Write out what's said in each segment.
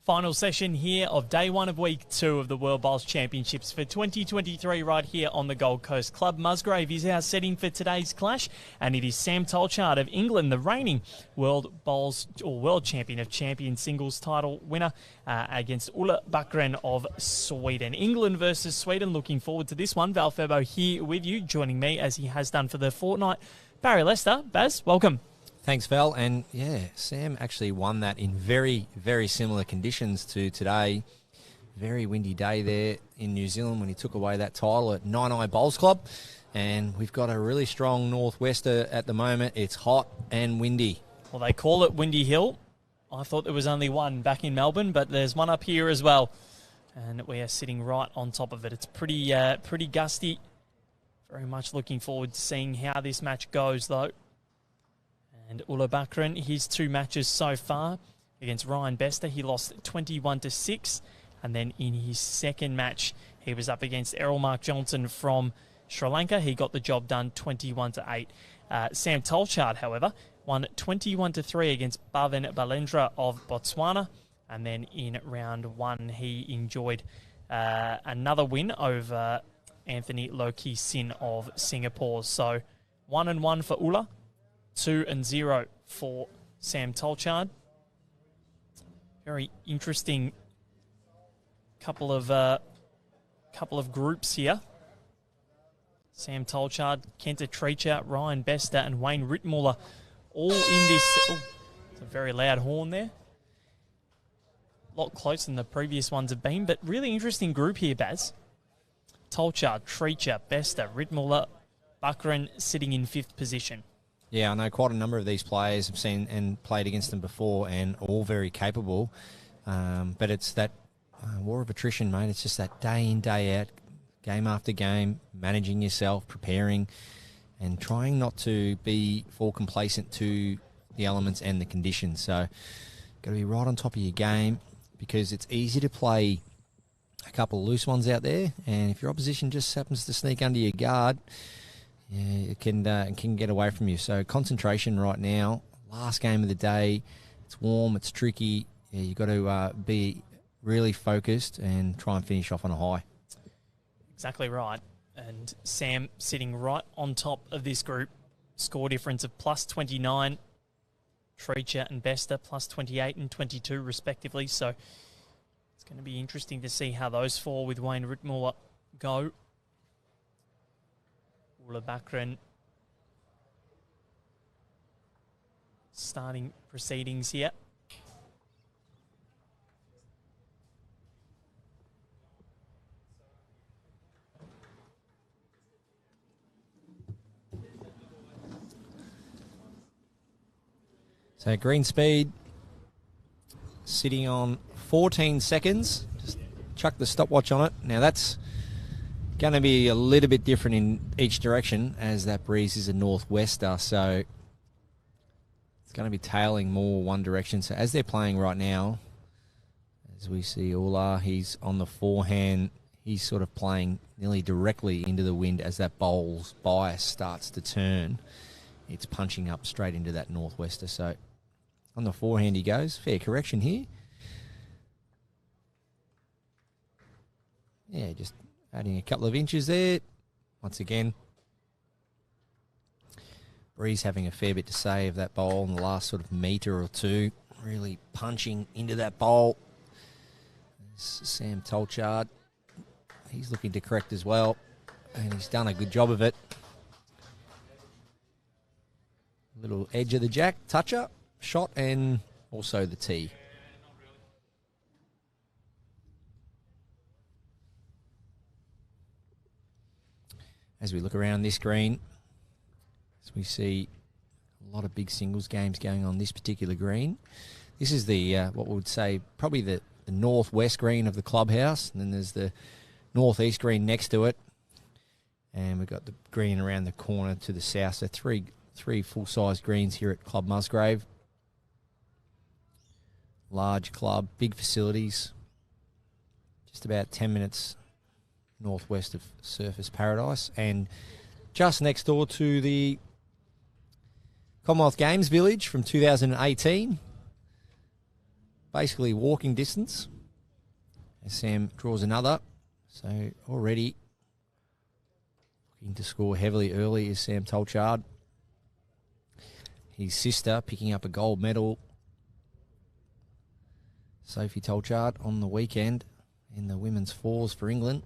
Final session here of day one of week 2 of the World Bowls Championships for 2023 right here on the Gold Coast. Club Musgrave is our setting for today's clash, and it is Sam Tolchard of England, the reigning World Champion of Champion singles title winner, against Ulla Backgren of Sweden. England versus Sweden. Looking forward to this one. Val Febo here with you, joining me as he has done for the fortnight. Barry Lester, Baz, welcome. Thanks, Val. And yeah, Sam actually won that in very, very similar conditions to today. Very windy day there in New Zealand when he took away that title at Nine Eye Bowls Club. And we've got a really strong northwester at the moment. It's hot and windy. Well, they call it Windy Hill. I thought there was only one back in Melbourne, but there's one up here as well. And we are sitting right on top of it. It's pretty gusty. Very much looking forward to seeing how this match goes, though. And Ulla Backgren, his 2 matches so far against Ryan Bester, he lost 21-6. And then in his second match, he was up against Errol Mark Johnson from Sri Lanka. He got the job done 21-8. Sam Tolchard, however, won 21-3 against Bhavan Balendra of Botswana. And then in round 1, he enjoyed another win over Anthony Loki Sin of Singapore. So 1-1 for Ulla. 2-0 for Sam Tolchard. Very interesting couple of groups here. Sam Tolchard, Kenta Treacher, Ryan Bester, and Wayne Rittmuller all in this. Oh, it's a very loud horn there. A lot closer than the previous ones have been, but really interesting group here, Baz. Tolchard, Treacher, Bester, Rittmuller, Backgren sitting in 5th position. Yeah, I know quite a number of these players. I've seen and played against them before, and all very capable. But it's that war of attrition, mate. It's just that day in, day out, game after game, managing yourself, preparing, and trying not to fall complacent to the elements and the conditions. So, got to be right on top of your game, because it's easy to play a couple of loose ones out there, and if your opposition just happens to sneak under your guard, yeah, it can get away from you. So concentration right now. Last game of the day. It's warm. It's tricky. Yeah, you've got to be really focused and try and finish off on a high. Exactly right. And Sam sitting right on top of this group. Score difference of +29. Treacher and Bester +28 and 22 respectively. So it's going to be interesting to see how those 4 with Wayne Rittmuller go. Ulla Backgren starting proceedings here. So green speed sitting on 14 seconds. Just chuck the stopwatch on it. Now that's going to be a little bit different in each direction, as that breeze is a northwester, so it's going to be tailing more one direction. So as they're playing right now, as we see Ulla, he's on the forehand. He's sort of playing nearly directly into the wind. As that bowl's bias starts to turn, it's punching up straight into that northwester. So on the forehand he goes. Fair correction here. Yeah, just adding a couple of inches there. Once again, breeze having a fair bit to say of that bowl in the last sort of metre or 2. Really punching into that bowl. There's Sam Tolchard. He's looking to correct as well, and he's done a good job of it. Little edge of the jack, toucher, shot, and also the tee. As we look around this green, as we see a lot of big singles games going on this particular green. This is the, what we would say, probably the northwest green of the clubhouse. And then there's the northeast green next to it. And we've got the green around the corner to the south. So three full-size greens here at Club Musgrave. Large club, big facilities. Just about 10 minutes northwest of Surfers Paradise, and just next door to the Commonwealth Games Village from 2018. basically walking distance. As Sam draws another. So already looking to score heavily early is Sam Tolchard. His sister picking up a gold medal, Sophie Tolchard, on the weekend in the women's fours for England.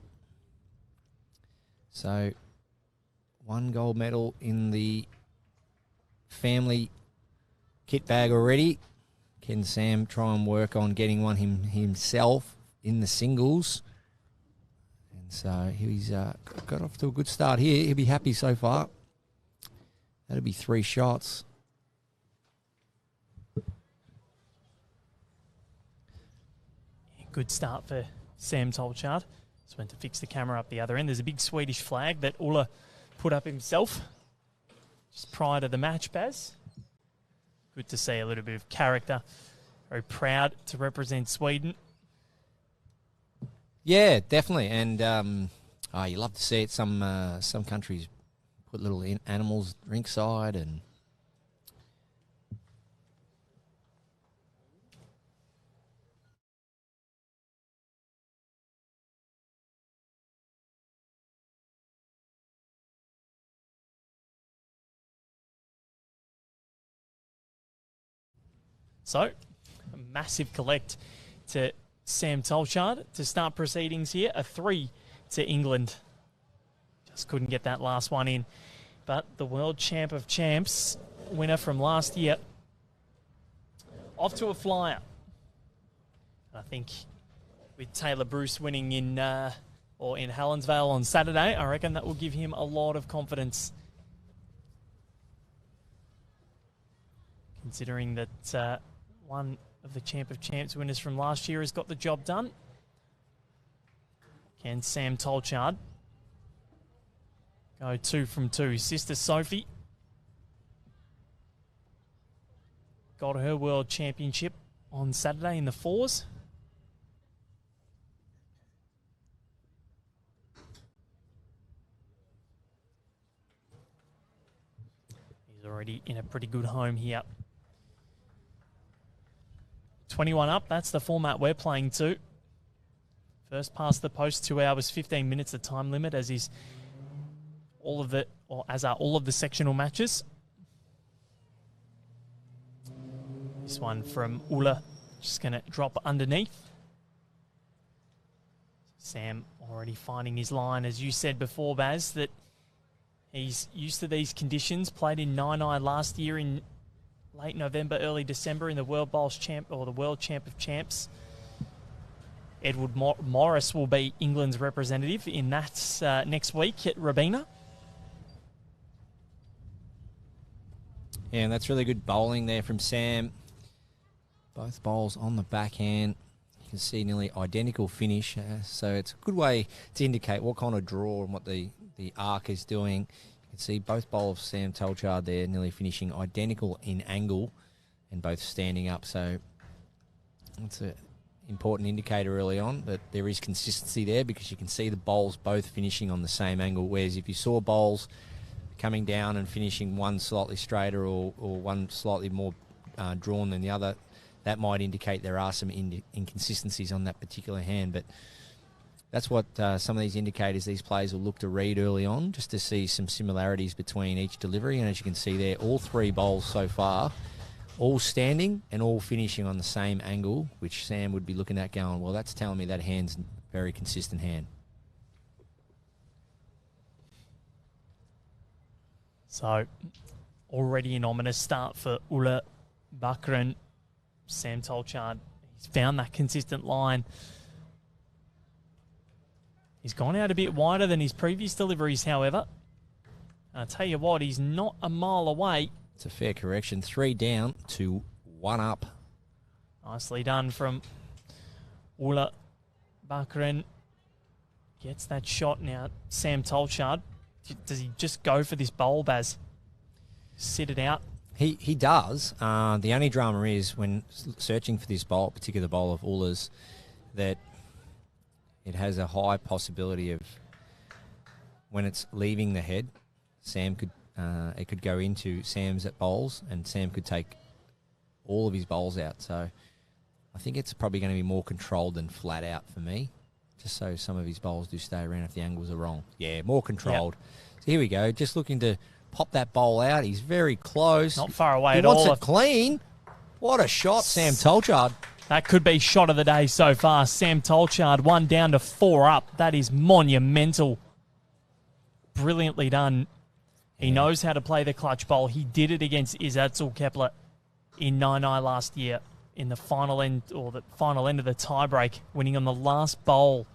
So 1 gold medal in the family kit bag already. Can Sam try and work on getting one himself in the singles? And so he's got off to a good start here. He'll be happy so far. That'll be 3 shots. Good start for Sam Tolchard. Just went to fix the camera up the other end. There's a big Swedish flag that Ulla put up himself just prior to the match, Baz. Good to see a little bit of character. Very proud to represent Sweden. Yeah, definitely. And you love to see it. Some countries put little animals rinkside and... So, a massive collect to Sam Tolchard to start proceedings here. A 3 to England. Just couldn't get that last one in. But the world champ of champs, winner from last year, off to a flyer. I think with Taylor Bruce winning in Helensvale on Saturday, I reckon that will give him a lot of confidence. Considering that one of the Champ of Champs winners from last year has got the job done. Can Sam Tolchard go 2 from 2? Sister Sophie got her World Championship on Saturday in the fours. He's already in a pretty good home here. 21 up, that's the format we're playing to. First past the post, 2 hours, 15 minutes, the time limit, as are all of the sectional matches. This one from Ulla, just going to drop underneath. Sam already finding his line, as you said before, Baz, that he's used to these conditions. Played in 9i last year in late November, early December in the World Bowls Champ or the World Champ of Champs. Edward Morris will be England's representative in that next week at Robina. Yeah, and that's really good bowling there from Sam. Both bowls on the backhand. You can see nearly identical finish. So it's a good way to indicate what kind of draw and what the arc is doing. You can see both bowls of Sam Tolchard there nearly finishing identical in angle and both standing up. So that's an important indicator early on that there is consistency there, because you can see the bowls both finishing on the same angle. Whereas if you saw bowls coming down and finishing one slightly straighter or one slightly more drawn than the other, that might indicate there are some inconsistencies on that particular hand. But that's what some of these indicators these players will look to read early on, just to see some similarities between each delivery. And as you can see there, all three bowls so far, all standing and all finishing on the same angle, which Sam would be looking at going, well, that's telling me that hand's a very consistent hand. So, already an ominous start for Ulla Bakren. Sam Tolchard, he's found that consistent line. He's gone out a bit wider than his previous deliveries, however. I'll tell you what, he's not a mile away. It's a fair correction. 3 down to 1 up. Nicely done from Ulla Bakren. Gets that shot now. Sam Tolchard. Does he just go for this bowl, Baz? Sit it out? He does. The only drama is when searching for this bowl, particular bowl of Ulla's, that it has a high possibility of, when it's leaving the head, Sam could it could go into Sam's at bowls, and Sam could take all of his bowls out. So I think it's probably going to be more controlled than flat out for me, just so some of his bowls do stay around if the angles are wrong. Yeah, more controlled. Yep. So here we go, just looking to pop that bowl out. He's very close. Not far away at all. all. He wants it clean. What a shot, Sam Tolchard. That could be shot of the day so far. Sam Tolchard, 1 down to 4 up. That is monumental. Brilliantly done. He knows how to play the clutch bowl. He did it against Izatsul Kepler in 9-9 last year in the final end of the tiebreak, winning on the last bowl.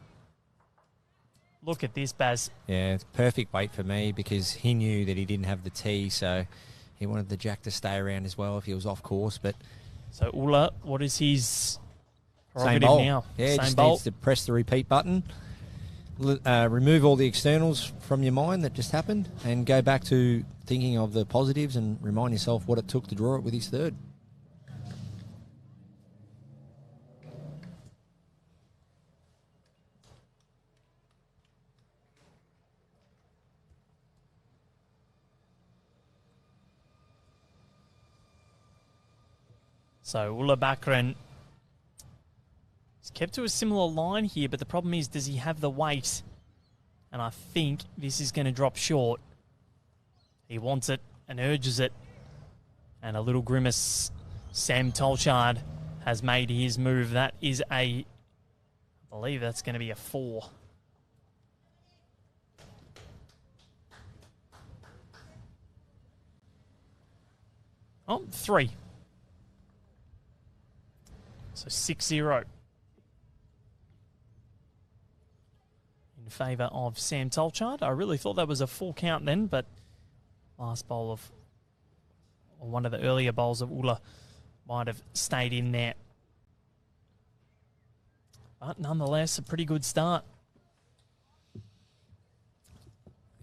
Look at this, Baz. Yeah, it's perfect weight for me because he knew that he didn't have the tee, so he wanted the jack to stay around as well if he was off course. But so Ula, what is his prerogative now? Yeah, just needs to press the repeat button, remove all the externals from your mind that just happened, and go back to thinking of the positives and remind yourself what it took to draw it with his third. So Ulla Bakran is kept to a similar line here, but the problem is, does he have the weight? And I think this is going to drop short. He wants it and urges it. And a little grimace. Sam Tolchard has made his move. That is I believe that's going to be a 4. Oh, 3. So 6-0 in favour of Sam Tolchard. I really thought that was a full count then, but last bowl of, or one of the earlier bowls of Ulla might have stayed in there. But nonetheless, a pretty good start.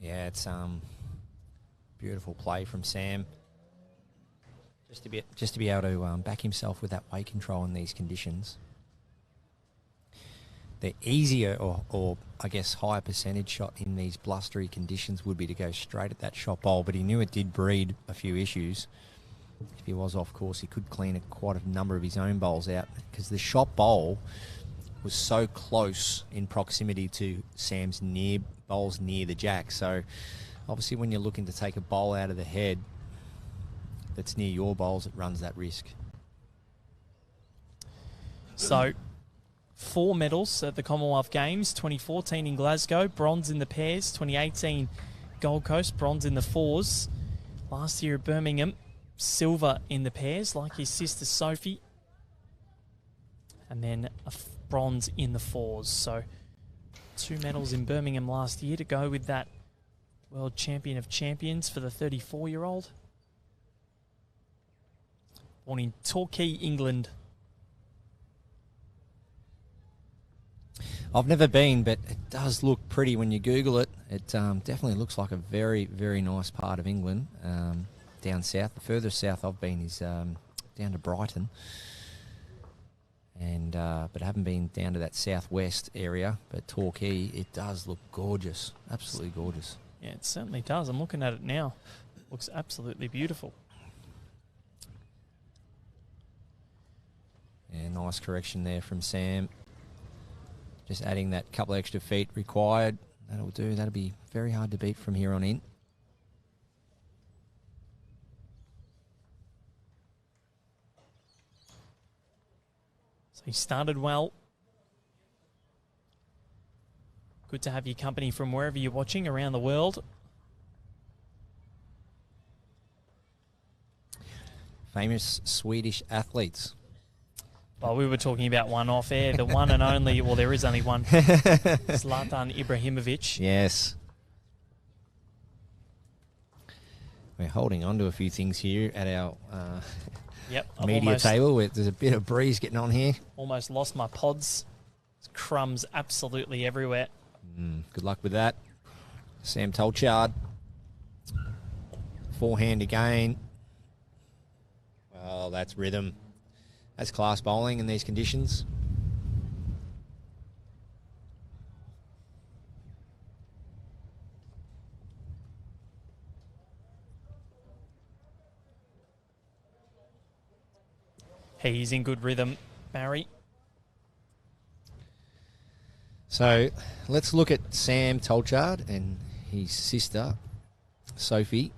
Yeah, it's beautiful play from Sam. Just to be able to back himself with that weight control in these conditions. The easier or I guess higher percentage shot in these blustery conditions would be to go straight at that shot bowl, but he knew it did breed a few issues. If he was off course, he could clean quite a number of his own bowls out because the shot bowl was so close in proximity to Sam's bowls near the jack. So obviously when you're looking to take a bowl out of the head that's near your bowls, it runs that risk. So 4 medals at the Commonwealth Games, 2014 in Glasgow, bronze in the pairs, 2018 Gold Coast, bronze in the fours. Last year at Birmingham, silver in the pairs, like his sister Sophie. And then a bronze in the fours. So 2 medals in Birmingham last year to go with that World Champion of Champions for the 34-year-old. Born in Torquay, England. I've never been, but it does look pretty when you Google it. It definitely looks like a very, very nice part of England, down south. The furthest south I've been is down to Brighton, and but I haven't been down to that southwest area. But Torquay, it does look gorgeous, absolutely gorgeous. Yeah, it certainly does. I'm looking at it now. Looks absolutely beautiful. Yeah, nice correction there from Sam. Just adding that couple extra feet required. That'll do. That'll be very hard to beat from here on in. So he started well. Good to have your company from wherever you're watching around the world. Famous Swedish athletes. Well, we were talking about one off air, the one and only, well, there is only one, Zlatan Ibrahimovic. Yes. We're holding on to a few things here at our media table. There's a bit of breeze getting on here. Almost lost my pods. There's crumbs absolutely everywhere. Good luck with that. Sam Tolchard. Forehand again. Well, that's rhythm. That's class bowling in these conditions. He's in good rhythm. Barry. So let's look at Sam Tolchard and his sister, Sophie.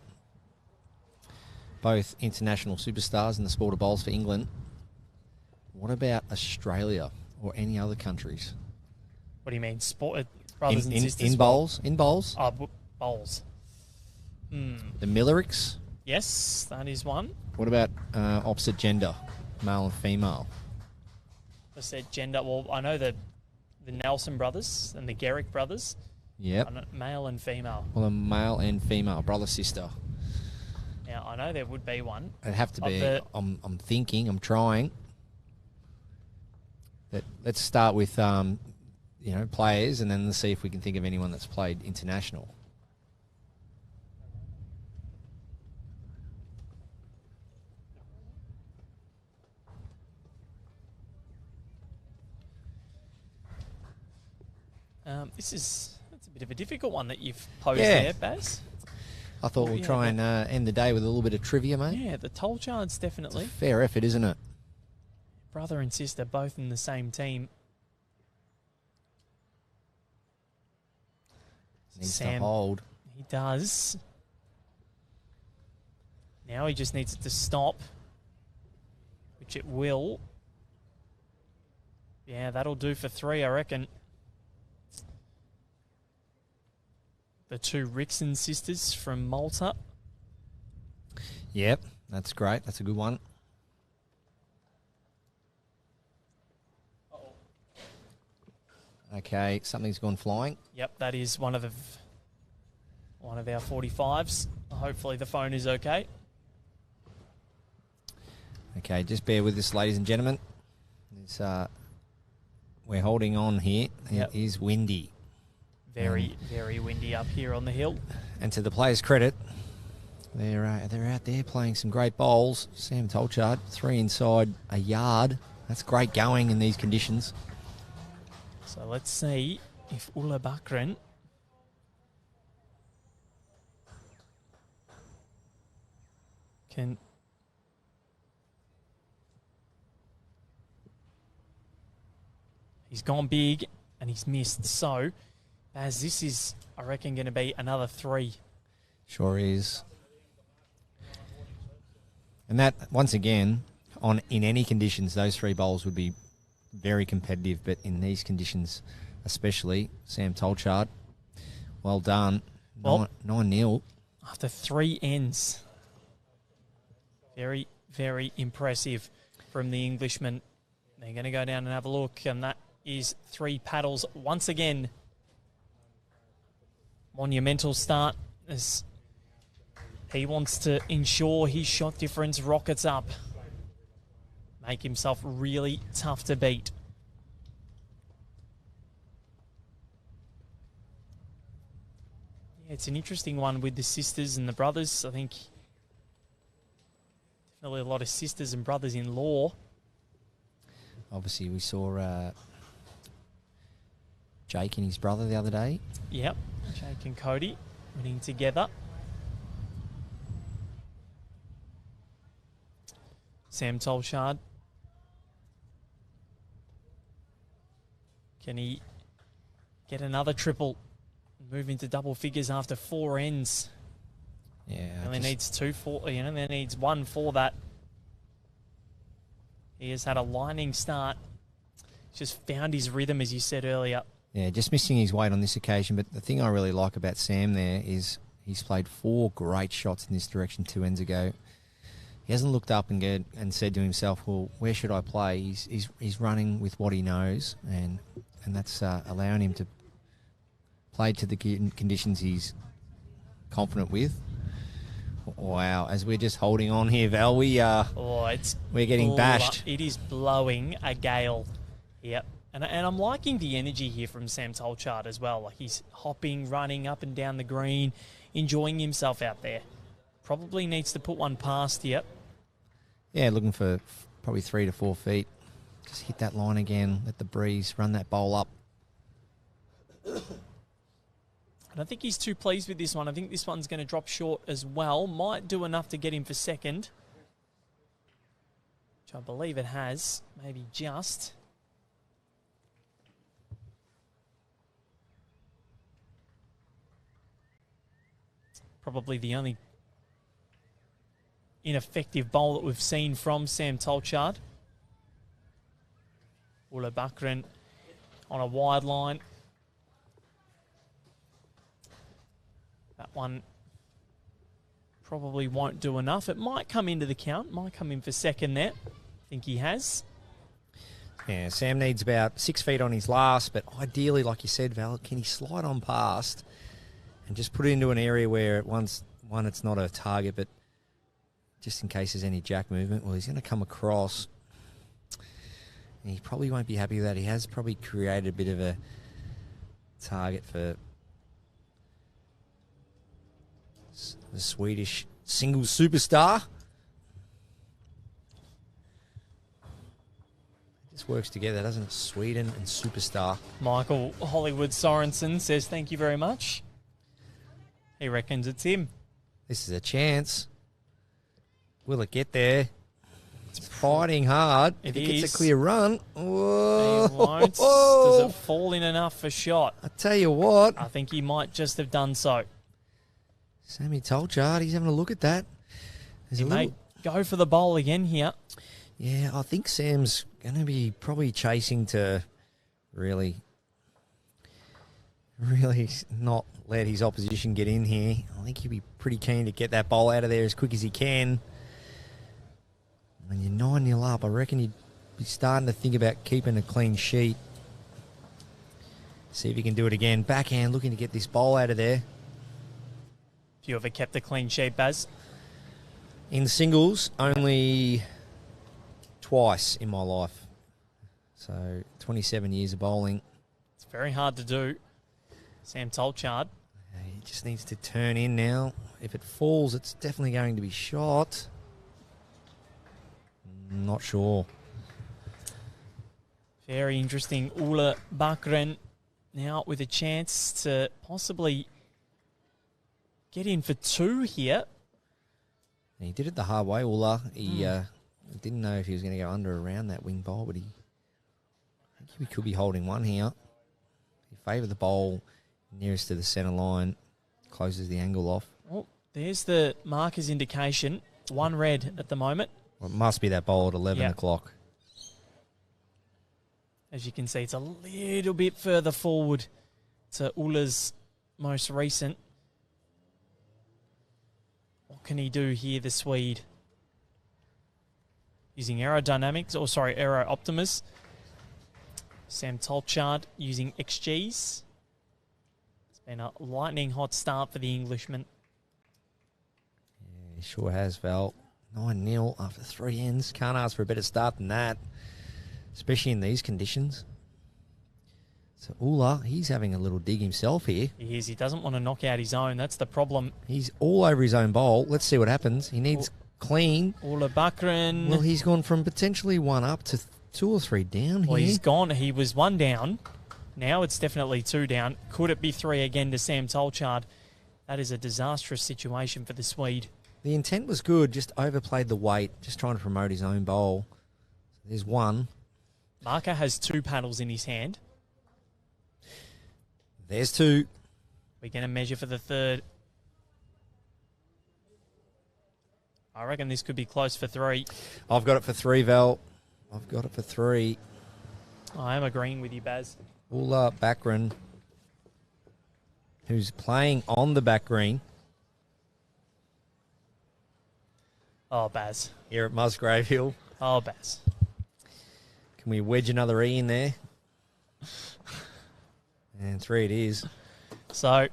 Both international superstars in the sport of bowls for England. What about Australia or any other countries? What do you mean? Sport brothers and sisters? In bowls? In bowls? Bowls. The Millericks? Yes, that is one. What about opposite gender, male and female? I said gender. Well, I know the Nelson brothers and the Garrick brothers. Yep. Male and female. Well, a male and female, brother, sister. Now, I know there would be one. It'd have to be. I'm thinking, I'm trying. Let's start with, players, and then let's see if we can think of anyone that's played international. That's a bit of a difficult one that you've posed there, Baz. I thought we'd try and end the day with a little bit of trivia, mate. Yeah, the Tolchards definitely. It's a fair effort, isn't it? Brother and sister both in the same team. Needs to hold. He does. Now he just needs it to stop, which it will. Yeah, that'll do for 3, I reckon. The 2 Rickson sisters from Malta. Yep, that's great. That's a good one. Okay, something's gone flying. Yep, that is one of our 45s. Hopefully the phone is okay. Okay, just bear with us, ladies and gentlemen. We're holding on here. Yep. It is windy. Very, very windy up here on the hill. And to the players' credit, they're out there playing some great bowls. Sam Tolchard, 3 inside a yard. That's great going in these conditions. So let's see if Ulla Bakren can... He's gone big and he's missed. So, as this is, I reckon, going to be another 3. Sure is. And that, once again, in any conditions, those 3 bowls would be very competitive. But in these conditions, especially, Sam Tolchard, well done. Well, 9-0. After 3 ends. Very, very impressive from the Englishman. They're going to go down and have a look, and that is 3 paddles once again. Monumental start as he wants to ensure his shot difference rockets up. Make himself really tough to beat. Yeah, it's an interesting one with the sisters and the brothers. I think definitely a lot of sisters and brothers-in-law. Obviously, we saw Jake and his brother the other day. Yep, Jake and Cody winning together. Sam Tolchard. Can he get another triple? Move into double figures after 4 ends. Yeah. Only needs 2 for, there needs 1 for that. He has had a lightning start. Just found his rhythm, as you said earlier. Yeah, just missing his weight on this occasion. But the thing I really like about Sam there is he's played 4 great shots in this direction 2 ends ago. He hasn't looked up and said to himself, well, where should I play? He's running with what he knows, and that's allowing him to play to the conditions he's confident with. Wow, as we're just holding on here, Val, we're getting bashed. It is blowing a gale. Yep. And I'm liking the energy here from Sam Tolchard as well. Like, he's hopping, running up and down the green, enjoying himself out there. Probably needs to put one past, yep. Yeah, looking for probably 3 to 4 feet. Just hit that line again, let the breeze run that bowl up. I don't think he's too pleased with this one. I think this one's going to drop short as well. Might do enough to get him for second. which I believe it has, maybe just. Probably the only ineffective bowl that we've seen from Sam Tolchard. Ula Bakran on a wide line. That one probably won't do enough. It might come into the count, might come in for second there. I think he has. Yeah, Sam needs about 6 feet on his last, but ideally, like you said, Val, can he slide on past and just put it into an area where it's not a target, but just in case there's any jack movement, well, he's going to come across. And he probably won't be happy with that. He has probably created a bit of a target for the Swedish singles superstar. This works together, doesn't it? Sweden and superstar. Michael Hollywood Sorensen says thank you very much. He reckons it's him. This is a chance. Will it get there? It's fighting hard. If it gets a clear run. Whoa. He won't. Does it fall in enough for shot? I tell you what. I think he might just have done so. Sammy Tolchard, he's having a look at that. He may go for the bowl again here. Yeah, I think Sam's going to be probably chasing to really not let his opposition get in here. I think he'll be pretty keen to get that bowl out of there as quick as he can. When you're 9-0 up, I reckon you'd be starting to think about keeping a clean sheet. See if he can do it again. Backhand, looking to get this bowl out of there. Have you ever kept a clean sheet, Baz? In singles, only twice in my life. So 27 years of bowling. It's very hard to do. Sam Tolchard. He just needs to turn in now. If it falls, it's definitely going to be shot. Not sure. Very interesting. Ula Bakran now with a chance to possibly get in for two here. And he did it the hard way, Ula. He didn't know if he was going to go under or around that wing bowl, but I think he could be holding one here. He favoured the bowl nearest to the centre line, closes the angle off. Well, there's the marker's indication. One red at the moment. Well, it must be that bowl at 11 o'clock. As you can see, it's a little bit further forward to Ula's most recent. What can he do here, the Swede? Using Aero Optimus. Sam Tolchard using XGs. It's been a lightning hot start for the Englishman. Yeah, he sure has, Val. 9-0 after 3 ends. Can't ask for a better start than that, especially in these conditions. So Ula, he's having a little dig himself here. He is. He doesn't want to knock out his own. That's the problem. He's all over his own bowl. Let's see what happens. He needs clean. Ula Bakran. Well, he's gone from potentially 1 up to 2 or 3 down Well, here. he's gone. He was 1 down. Now it's definitely 2 down. Could it be 3 again to Sam Tolchard? That is a disastrous situation for the Swede. The intent was good, just overplayed the weight, just trying to promote his own bowl. So there's 1. Marker has 2 paddles in his hand. There's 2. We're going to measure for the 3rd. I reckon this could be close for 3. I've got it for 3, Val. I've got it for 3. I am agreeing with you, Baz. Ula Bakran, who's playing on the back green. Oh, Baz. Here at Musgrave Hill. Oh, Baz. Can we wedge another E in there? And 3 it is. So, are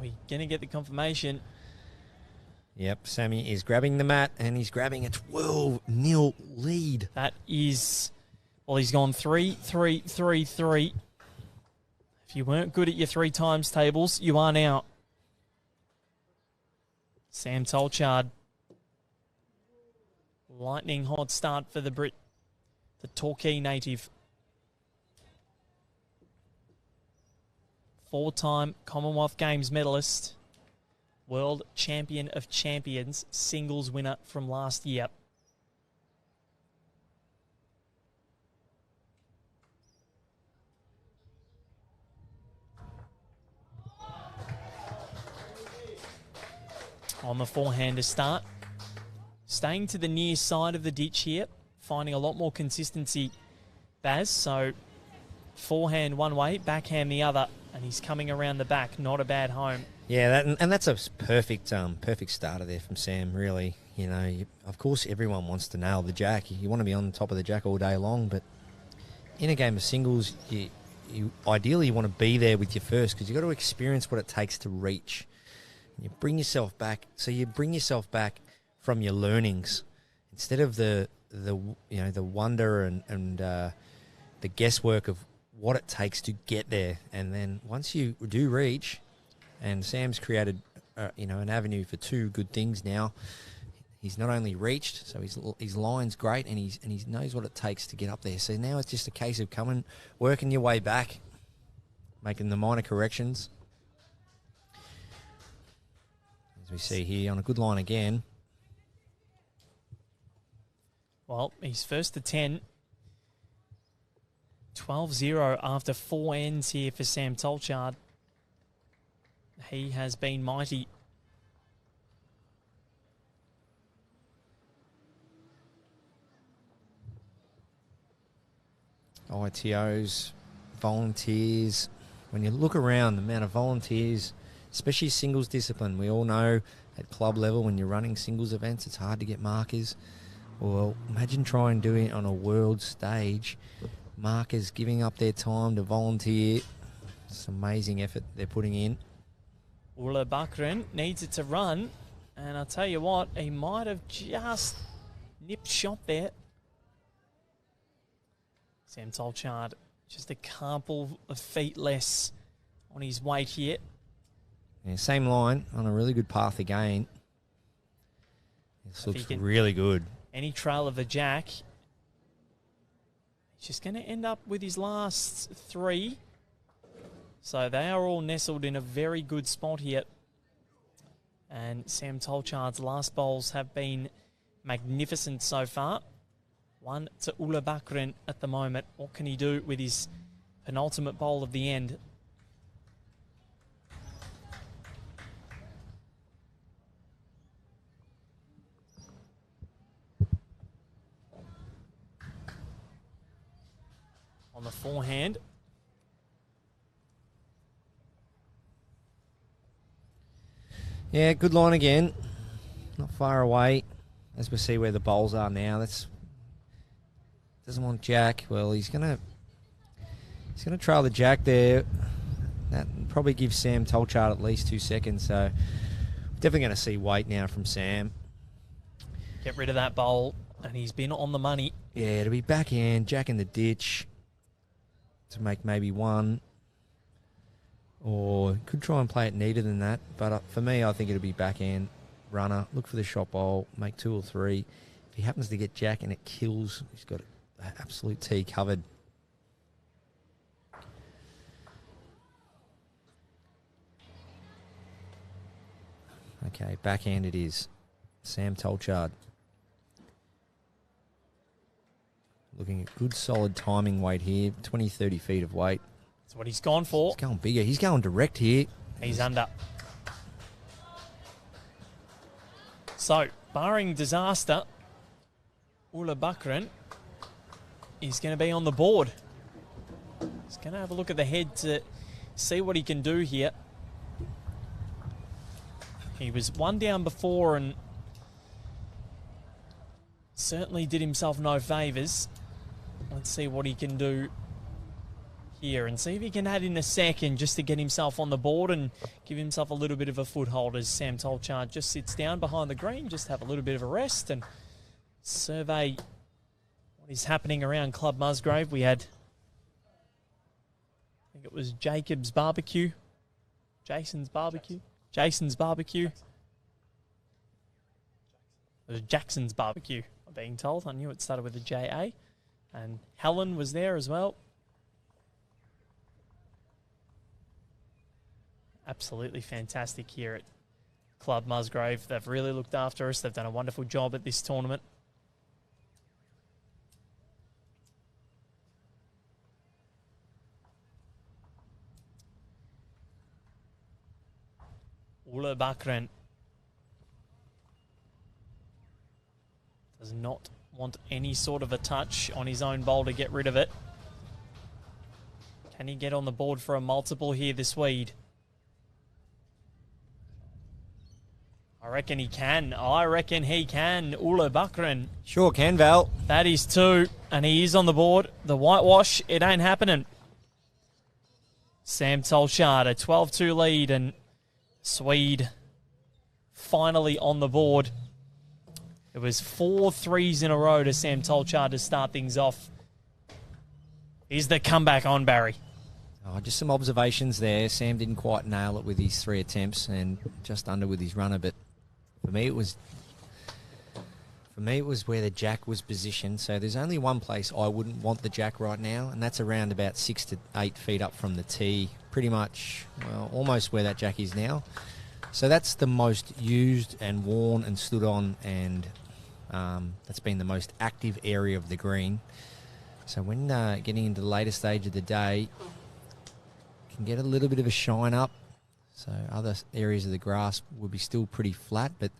we going to get the confirmation? Yep, Sammy is grabbing the mat and he's grabbing a 12-0 lead. That is, well, he's gone 3, 3, 3, 3. If you weren't good at your 3 times tables, you are now. Sam Tolchard. Lightning hot start for the Brit, the Torquay native. 4-time Commonwealth Games medalist. World Champion of Champions, singles winner from last year. On the forehand to start. Staying to the near side of the ditch here, finding a lot more consistency, Baz. So forehand one way, backhand the other, and he's coming around the back. Not a bad home. Yeah, that's a perfect starter there from Sam, really. You know, of course everyone wants to nail the jack. You want to be on top of the jack all day long, but in a game of singles, you ideally want to be there with your first, because you've got to experience what it takes to reach. You bring yourself back. So you bring yourself back from your learnings instead of the wonder and the guesswork of what it takes to get there. And then once you do reach, and Sam's created an avenue for two good things now. He's not only reached, so his line's great, and he knows what it takes to get up there. So now it's just a case of working your way back, making the minor corrections. As we see here on a good line again. Well, he's first to 10. 12-0 after 4 ends here for Sam Tolchard. He has been mighty. ITOs, volunteers. When you look around, the amount of volunteers, especially singles discipline, we all know at club level when you're running singles events, it's hard to get markers. Well, imagine trying doing it on a world stage. Markers giving up their time to volunteer. It's amazing effort they're putting in. Ula Bakrin needs it to run, and I'll tell you what, he might have just nipped shot there. Sam Tolchard just a couple of feet less on his weight here. Yeah, same line on a really good path again. This looks really good. Any trail of the jack. He's just going to end up with his last 3. So they are all nestled in a very good spot here. And Sam Tolchard's last bowls have been magnificent so far. 1 to Ula Bakrin at the moment. What can he do with his penultimate bowl of the end? On the forehand. Yeah, good line again. Not far away. As we see where the bowls are now, doesn't want jack. Well, he's gonna trail the jack there. That probably gives Sam Tolchard at least 2 seconds. So definitely going to see weight now from Sam. Get rid of that bowl, and he's been on the money. Yeah, to be backhand, jack in the ditch to make maybe 1. Or could try and play it neater than that. But for me, I think it'll be backhand runner. Look for the shot bowl, make 2 or 3. If he happens to get jack and it kills, he's got an absolute tee covered. Okay, backhand it is. Sam Tolchard. Looking at good solid timing weight here. 20, 30 feet of weight. That's what he's gone for. He's going bigger. He's going direct here. He's under. So, barring disaster, Ula Bakrin is going to be on the board. He's going to have a look at the head to see what he can do here. He was 1 down before and certainly did himself no favours. Let's see what he can do here and see if he can add in a second just to get himself on the board and give himself a little bit of a foothold as Sam Tolchard just sits down behind the green, just have a little bit of a rest and survey what is happening around Club Musgrave. We had, I think it was Jason's Barbecue. It was Jackson's Barbecue, I'm being told. I knew it started with a J-A. And Helen was there as well. Absolutely fantastic here at Club Musgrave. They've really looked after us. They've done a wonderful job at this tournament. Ula Bakren does not want any sort of a touch on his own bowl to get rid of it. Can he get on the board for a multiple here, the Swede? I reckon he can. I reckon he can. Ula Bakren. Sure can, Val. That is 2, and he is on the board. The whitewash, it ain't happening. Sam Tolchard, a 12-2 lead, and Swede finally on the board. It was 4 threes in a row to Sam Tolchard to start things off. Is the comeback on, Barry? Oh, just some observations there. Sam didn't quite nail it with his 3 attempts and just under with his runner, but for me it was where the jack was positioned. So there's only one place I wouldn't want the jack right now, and that's around about 6 to 8 feet up from the tee. Pretty much, well, almost where that jack is now. So that's the most used and worn and stood on, and that's been the most active area of the green. So when getting into the later stage of the day, can get a little bit of a shine up. So other areas of the grass will be still pretty flat, but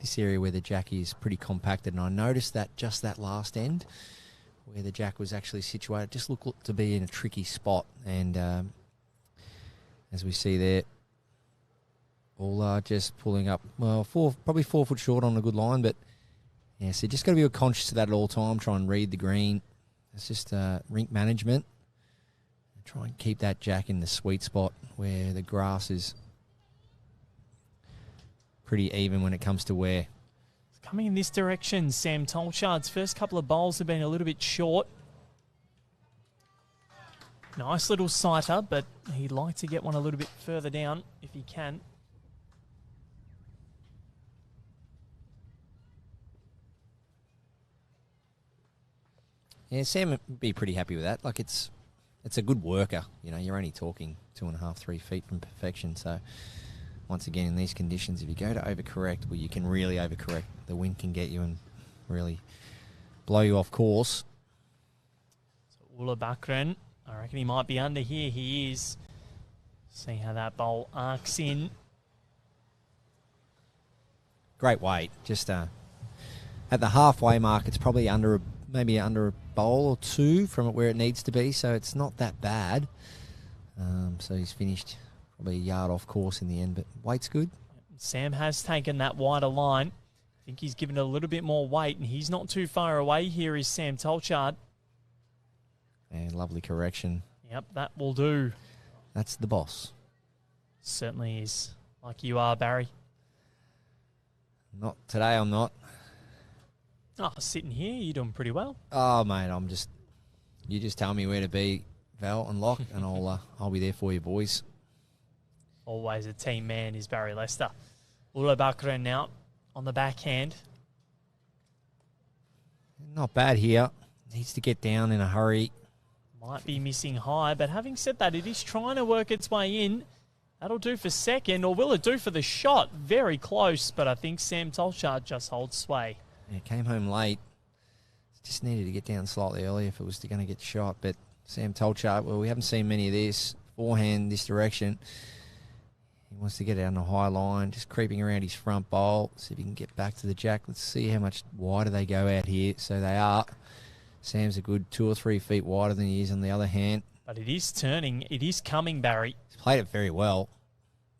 this area where the jack is pretty compacted. And I noticed that just that last end where the jack was actually situated just looked to be in a tricky spot. And as we see there, all just pulling up, well, probably 4 foot short on a good line. But yeah, so just got to be conscious of that at all time. Try and read the green. It's just rink management. Try and keep that jack in the sweet spot where the grass is pretty even when it comes to wear. It's coming in this direction. Sam Tolchard's first couple of bowls have been a little bit short. Nice little sighter, but he'd like to get one a little bit further down if he can. Yeah, Sam would be pretty happy with that. Like, it's a good worker. You know, you're only talking 2.5, 3 feet from perfection. So once again, in these conditions, if you go to overcorrect, well, you can really overcorrect. The wind can get you and really blow you off course. So Ula Bakren, I reckon he might be under here. He is. See how that bowl arcs in. Great weight. Just at the halfway mark, it's probably maybe under a bowl or 2 from where it needs to be, so it's not that bad. So he's finished probably a yard off course in the end, but weight's good. Sam has taken that wider line. I think he's given it a little bit more weight, and he's not too far away. Here is Sam Tolchard. And lovely correction. Yep, that will do. That's the boss. Certainly is. Like you are, Barry. Not today, I'm not. Oh, sitting here, you're doing pretty well. Oh, mate, you just tell me where to be, Val and Locke, and I'll be there for you, boys. Always a team man is Barry Lester. Ula Bakren now on the backhand. Not bad here. Needs to get down in a hurry. Might be missing high, but having said that, it is trying to work its way in. That'll do for second, or will it do for the shot? Very close, but I think Sam Tolchard just holds sway. Yeah, came home late. Just needed to get down slightly early if it was going to get shot. But Sam Tolchard, well, we haven't seen many of this. Forehand this direction. He wants to get it on a high line, just creeping around his front bowl. See if he can get back to the jack. Let's see how much wider they go out here. So they are. Sam's a good 2 or 3 feet wider than he is on the other hand. But it is turning. It is coming, Barry. He's played it very well.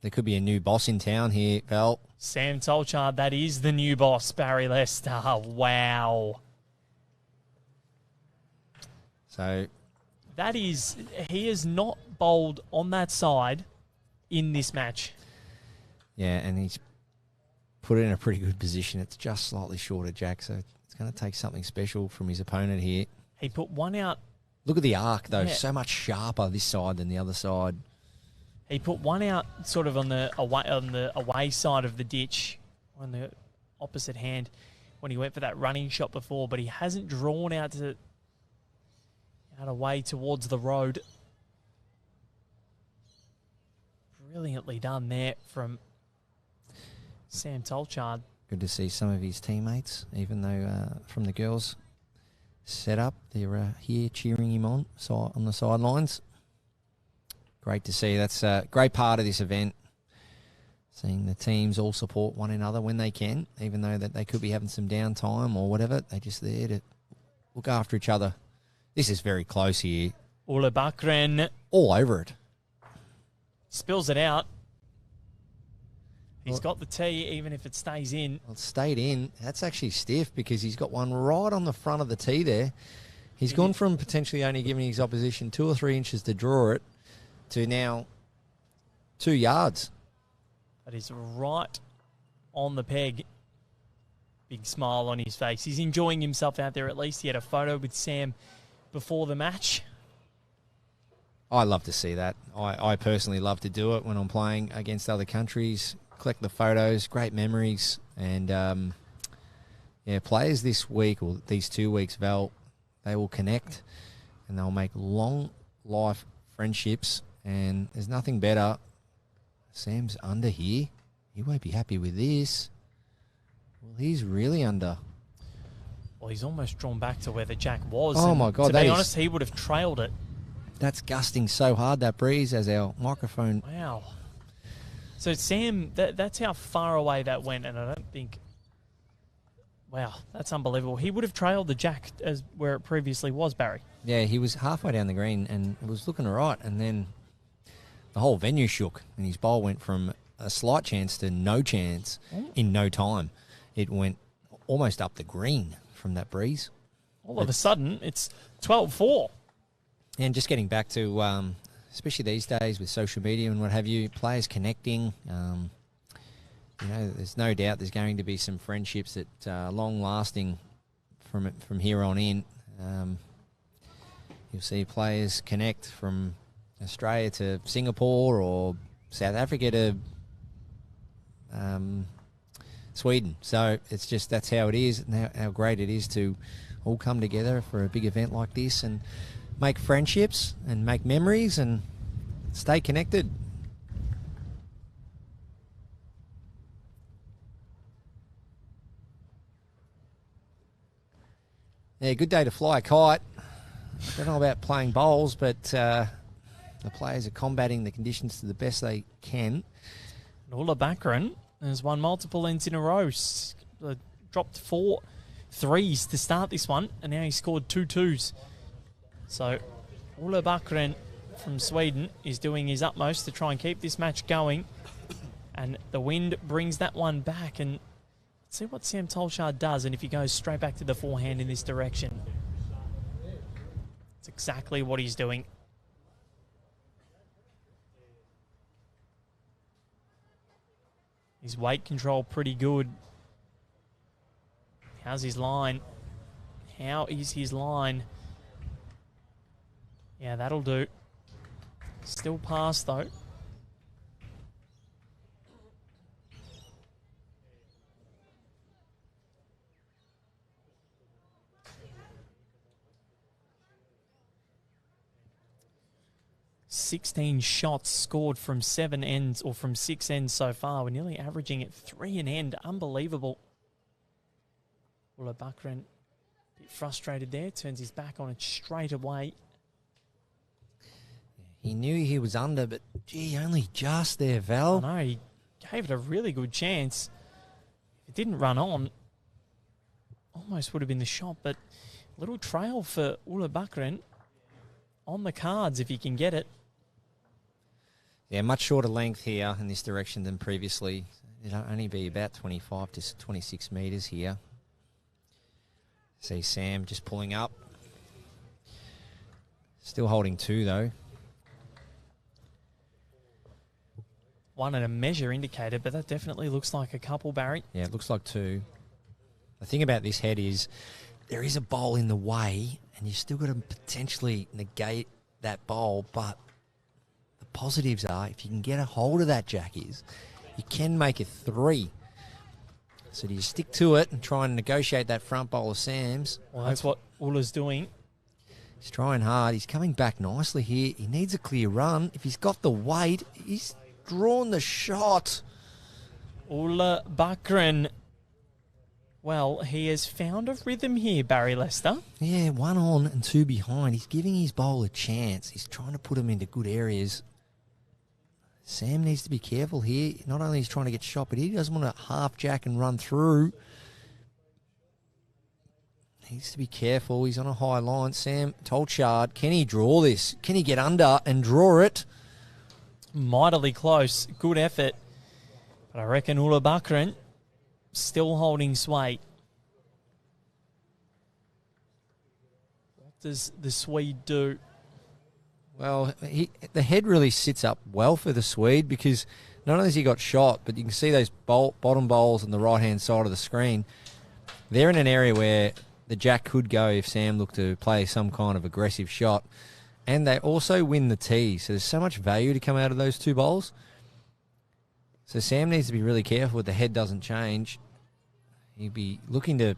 There could be a new boss in town here, Val. Sam Tolchard, that is the new boss, Barry Lester. Wow. So that is, he has not bowled on that side in this match. Yeah, and he's put it in a pretty good position. It's just slightly short of jack, so it's going to take something special from his opponent here. He put one out. Look at the arc, though. Yeah. So much sharper this side than the other side. He put one out sort of on the away side of the ditch, on the opposite hand, when he went for that running shot before, but he hasn't drawn out away towards the road. Brilliantly done there from Sam Tolchard. Good to see some of his teammates, even though from the girls' setup, they're here cheering him on the sidelines. Great to see. That's a great part of this event. Seeing the teams all support one another when they can, even though that they could be having some downtime or whatever. They're just there to look after each other. This is very close here. Ula Bakren All over it. spills it out. He's got the tee, even if it stays in. Well, it stayed in. That's actually stiff because he's got one right on the front of the tee there. He's gone from potentially only giving his opposition 2 or 3 inches to draw it to now 2 yards. That is right on the peg. Big smile on his face. He's enjoying himself out there at least. He had a photo with Sam before the match. I love to see that. I personally love to do it when I'm playing against other countries. Collect the photos, great memories. And, players this week or these 2 weeks, Val, they will connect and they'll make long life friendships. And there's nothing better. Sam's under here. He won't be happy with this. Well, he's really under. Well, he's almost drawn back to where the jack was. Oh, my God. To be honest, he would have trailed it. That's gusting so hard, that breeze, as our microphone. Wow. So, Sam, that's how far away that went, and I don't think... Wow, that's unbelievable. He would have trailed the jack as where it previously was, Barry. Yeah, he was halfway down the green and it was looking all right, and then the whole venue shook, and his bowl went from a slight chance to no chance in no time. It went almost up the green from that breeze. All of a sudden, it's 12-4. And just getting back to, especially these days with social media and what have you, players connecting. There's no doubt there's going to be some friendships that are long-lasting from here on in. You'll see players connect from Australia to Singapore or South Africa to Sweden. So it's just that's how it is and how great it is to all come together for a big event like this and make friendships and make memories and stay connected. Yeah, good day to fly a kite. I don't know about playing bowls, but the players are combating the conditions to the best they can. Ula Bakren has won multiple ends in a row. Dropped 4 threes to start this one, and now he scored 2 twos. So Ula Bakren from Sweden is doing his utmost to try and keep this match going. And the wind brings that one back. And let's see what Sam Tolchard does and if he goes straight back to the forehand in this direction. It's exactly what he's doing. His weight control pretty good. How's his line? How is his line? Yeah, that'll do. Still pass though. "16 shots scored from 7 ends or from 6 ends so far. We're nearly averaging at 3 an end. Unbelievable." Ula Bakren a bit frustrated there. Turns his back on it straight away. He knew he was under, but gee, only just there, Val. I know, he gave it a really good chance. If it didn't run on, almost would have been the shot, but a little trail for Ula Bakren on the cards if he can get it. Yeah, much shorter length here in this direction than previously. It'll only be about 25 to 26 metres here. See Sam just pulling up. Still holding 2, though. 1 and a measure indicated, but that definitely looks like a couple, Barry. Yeah, it looks like 2. The thing about this head is there is a bowl in the way, and you still got to potentially negate that bowl, but the positives are if you can get a hold of that, Jackies, you can make it 3. So do you stick to it and try and negotiate that front bowl of Sam's? Well, that's what Ula's doing. He's trying hard. He's coming back nicely here. He needs a clear run. If he's got the weight, he's drawn the shot. Ula Bakrin. Well, he has found a rhythm here, Barry Lester. Yeah, 1 on and 2 behind. He's giving his bowl a chance. He's trying to put him into good areas. Sam needs to be careful here. Not only is he trying to get shot, but he doesn't want to half jack and run through. He needs to be careful. He's on a high line. Sam Tolchard, can he draw this? Can he get under and draw it? Mightily close. Good effort. But I reckon Ula Bakrin still holding sway. What does the Swede do? Well, the head really sits up well for the Swede because not only has he got shot, but you can see those bottom bowls on the right-hand side of the screen. They're in an area where the jack could go if Sam looked to play some kind of aggressive shot. And they also win the tee, so there's so much value to come out of those 2 bowls. So Sam needs to be really careful that the head doesn't change. He'd be looking to...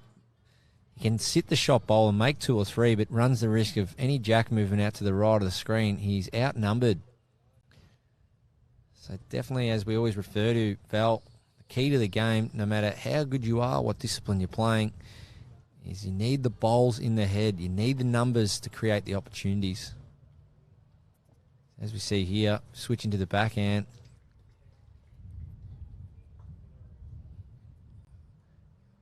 He can sit the shot bowl and make 2 or 3, but runs the risk of any jack movement out to the right of the screen. He's outnumbered. So definitely, as we always refer to, Val, the key to the game, no matter how good you are, what discipline you're playing, is you need the bowls in the head. You need the numbers to create the opportunities. As we see here, switching to the backhand.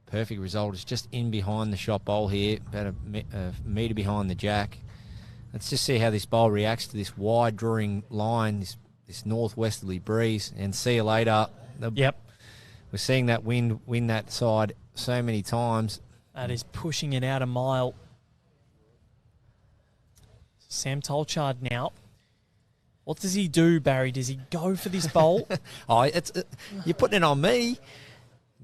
Perfect result. It's just in behind the shot bowl here, about a metre behind the jack. Let's just see how this bowl reacts to this wide drawing line, this northwesterly breeze, and see you later. Yep. We're seeing that wind win that side so many times. That is pushing it out a mile. Sam Tolchard now. What does he do, Barry? Does he go for this bowl? You're putting it on me.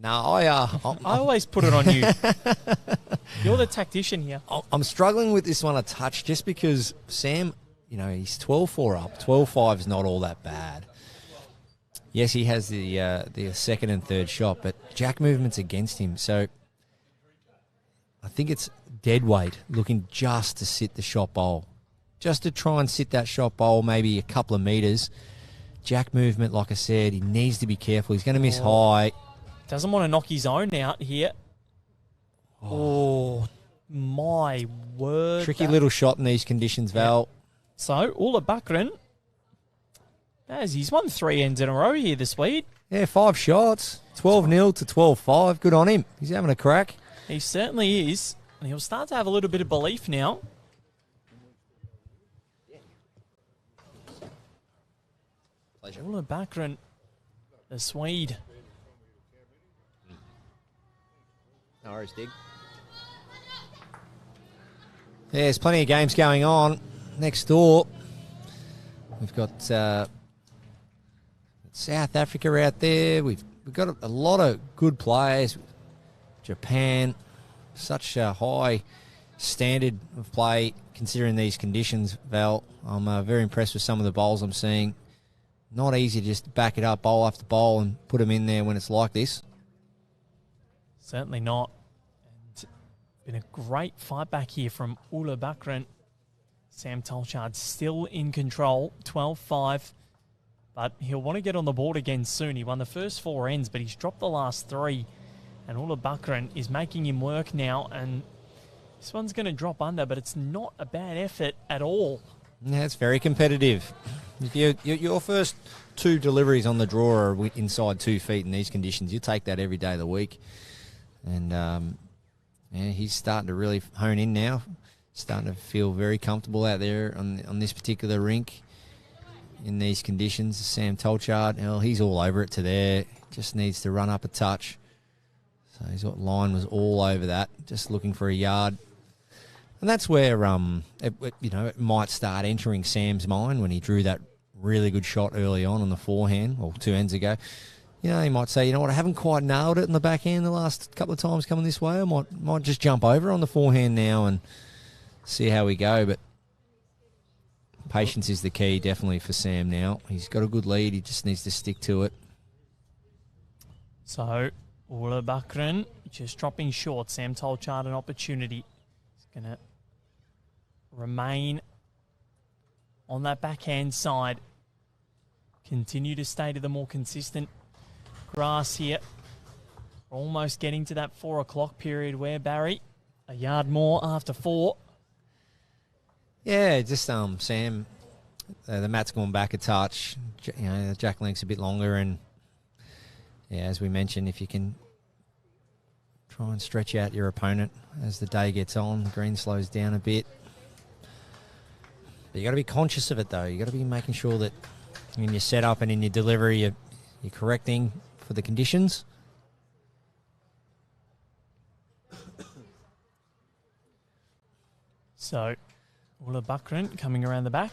No, I always put it on you. You're the tactician here. I'm struggling with this one a touch just because Sam, he's 12-4 up. 12-5 is not all that bad. Yes, he has the second and third shot, but jack movement's against him. So I think it's dead weight looking just to sit the shot bowl. Just to try and sit that shot bowl maybe a couple of metres. Jack movement, like I said, he needs to be careful. He's going to miss high. Doesn't want to knock his own out here. Oh, my word. Tricky little shot in these conditions, Val. So, Ula Bakrin, as he's won 3 ends in a row here, the Swede. Yeah, 5 shots. 12-0 to 12-5. Good on him. He's having a crack. He certainly is. And he'll start to have a little bit of belief now. Pleasure. Ula Bakrin, the Swede. No worries, Dig. Yeah, there's plenty of games going on next door. We've got South Africa out there. We've got a lot of good players. Japan, such a high standard of play considering these conditions, Val. I'm very impressed with some of the bowls I'm seeing. Not easy to just back it up bowl after bowl and put them in there when it's like this. Certainly not. And been a great fight back here from Ula Bakrin. Sam Tolchard still in control, 12-5. But he'll want to get on the board again soon. He won the first 4 ends, but he's dropped the last 3. And Ula Bakrin is making him work now. And this one's going to drop under, but it's not a bad effort at all. Yeah, it's very competitive. If your first 2 deliveries on the draw are inside 2 feet in these conditions, you take that every day of the week. And he's starting to really hone in now. Starting to feel very comfortable out there on this particular rink in these conditions. Sam Tolchard, well, he's all over it to there. Just needs to run up a touch. So his line was all over that, just looking for a yard. And that's where it might start entering Sam's mind when he drew that really good shot early on the forehand, or 2 ends ago. He might say, I haven't quite nailed it in the backhand the last couple of times coming this way. I might just jump over on the forehand now and see how we go. But patience is the key, definitely, for Sam now. He's got a good lead. He just needs to stick to it. So, Ula Bakrin just dropping short. Sam Tolchard an opportunity. He's going to remain on that backhand side. Continue to stay to the more consistent grass here. Almost getting to that 4 o'clock period where, Barry, a yard more after 4. Yeah, just Sam, the mat's gone back a touch. The jack length's a bit longer, and yeah, as we mentioned, if you can try and stretch out your opponent as the day gets on, the green slows down a bit. But you got to be conscious of it, though. You got to be making sure that in your setup and in your delivery, you're correcting for the conditions. So, Willa Buckran coming around the back.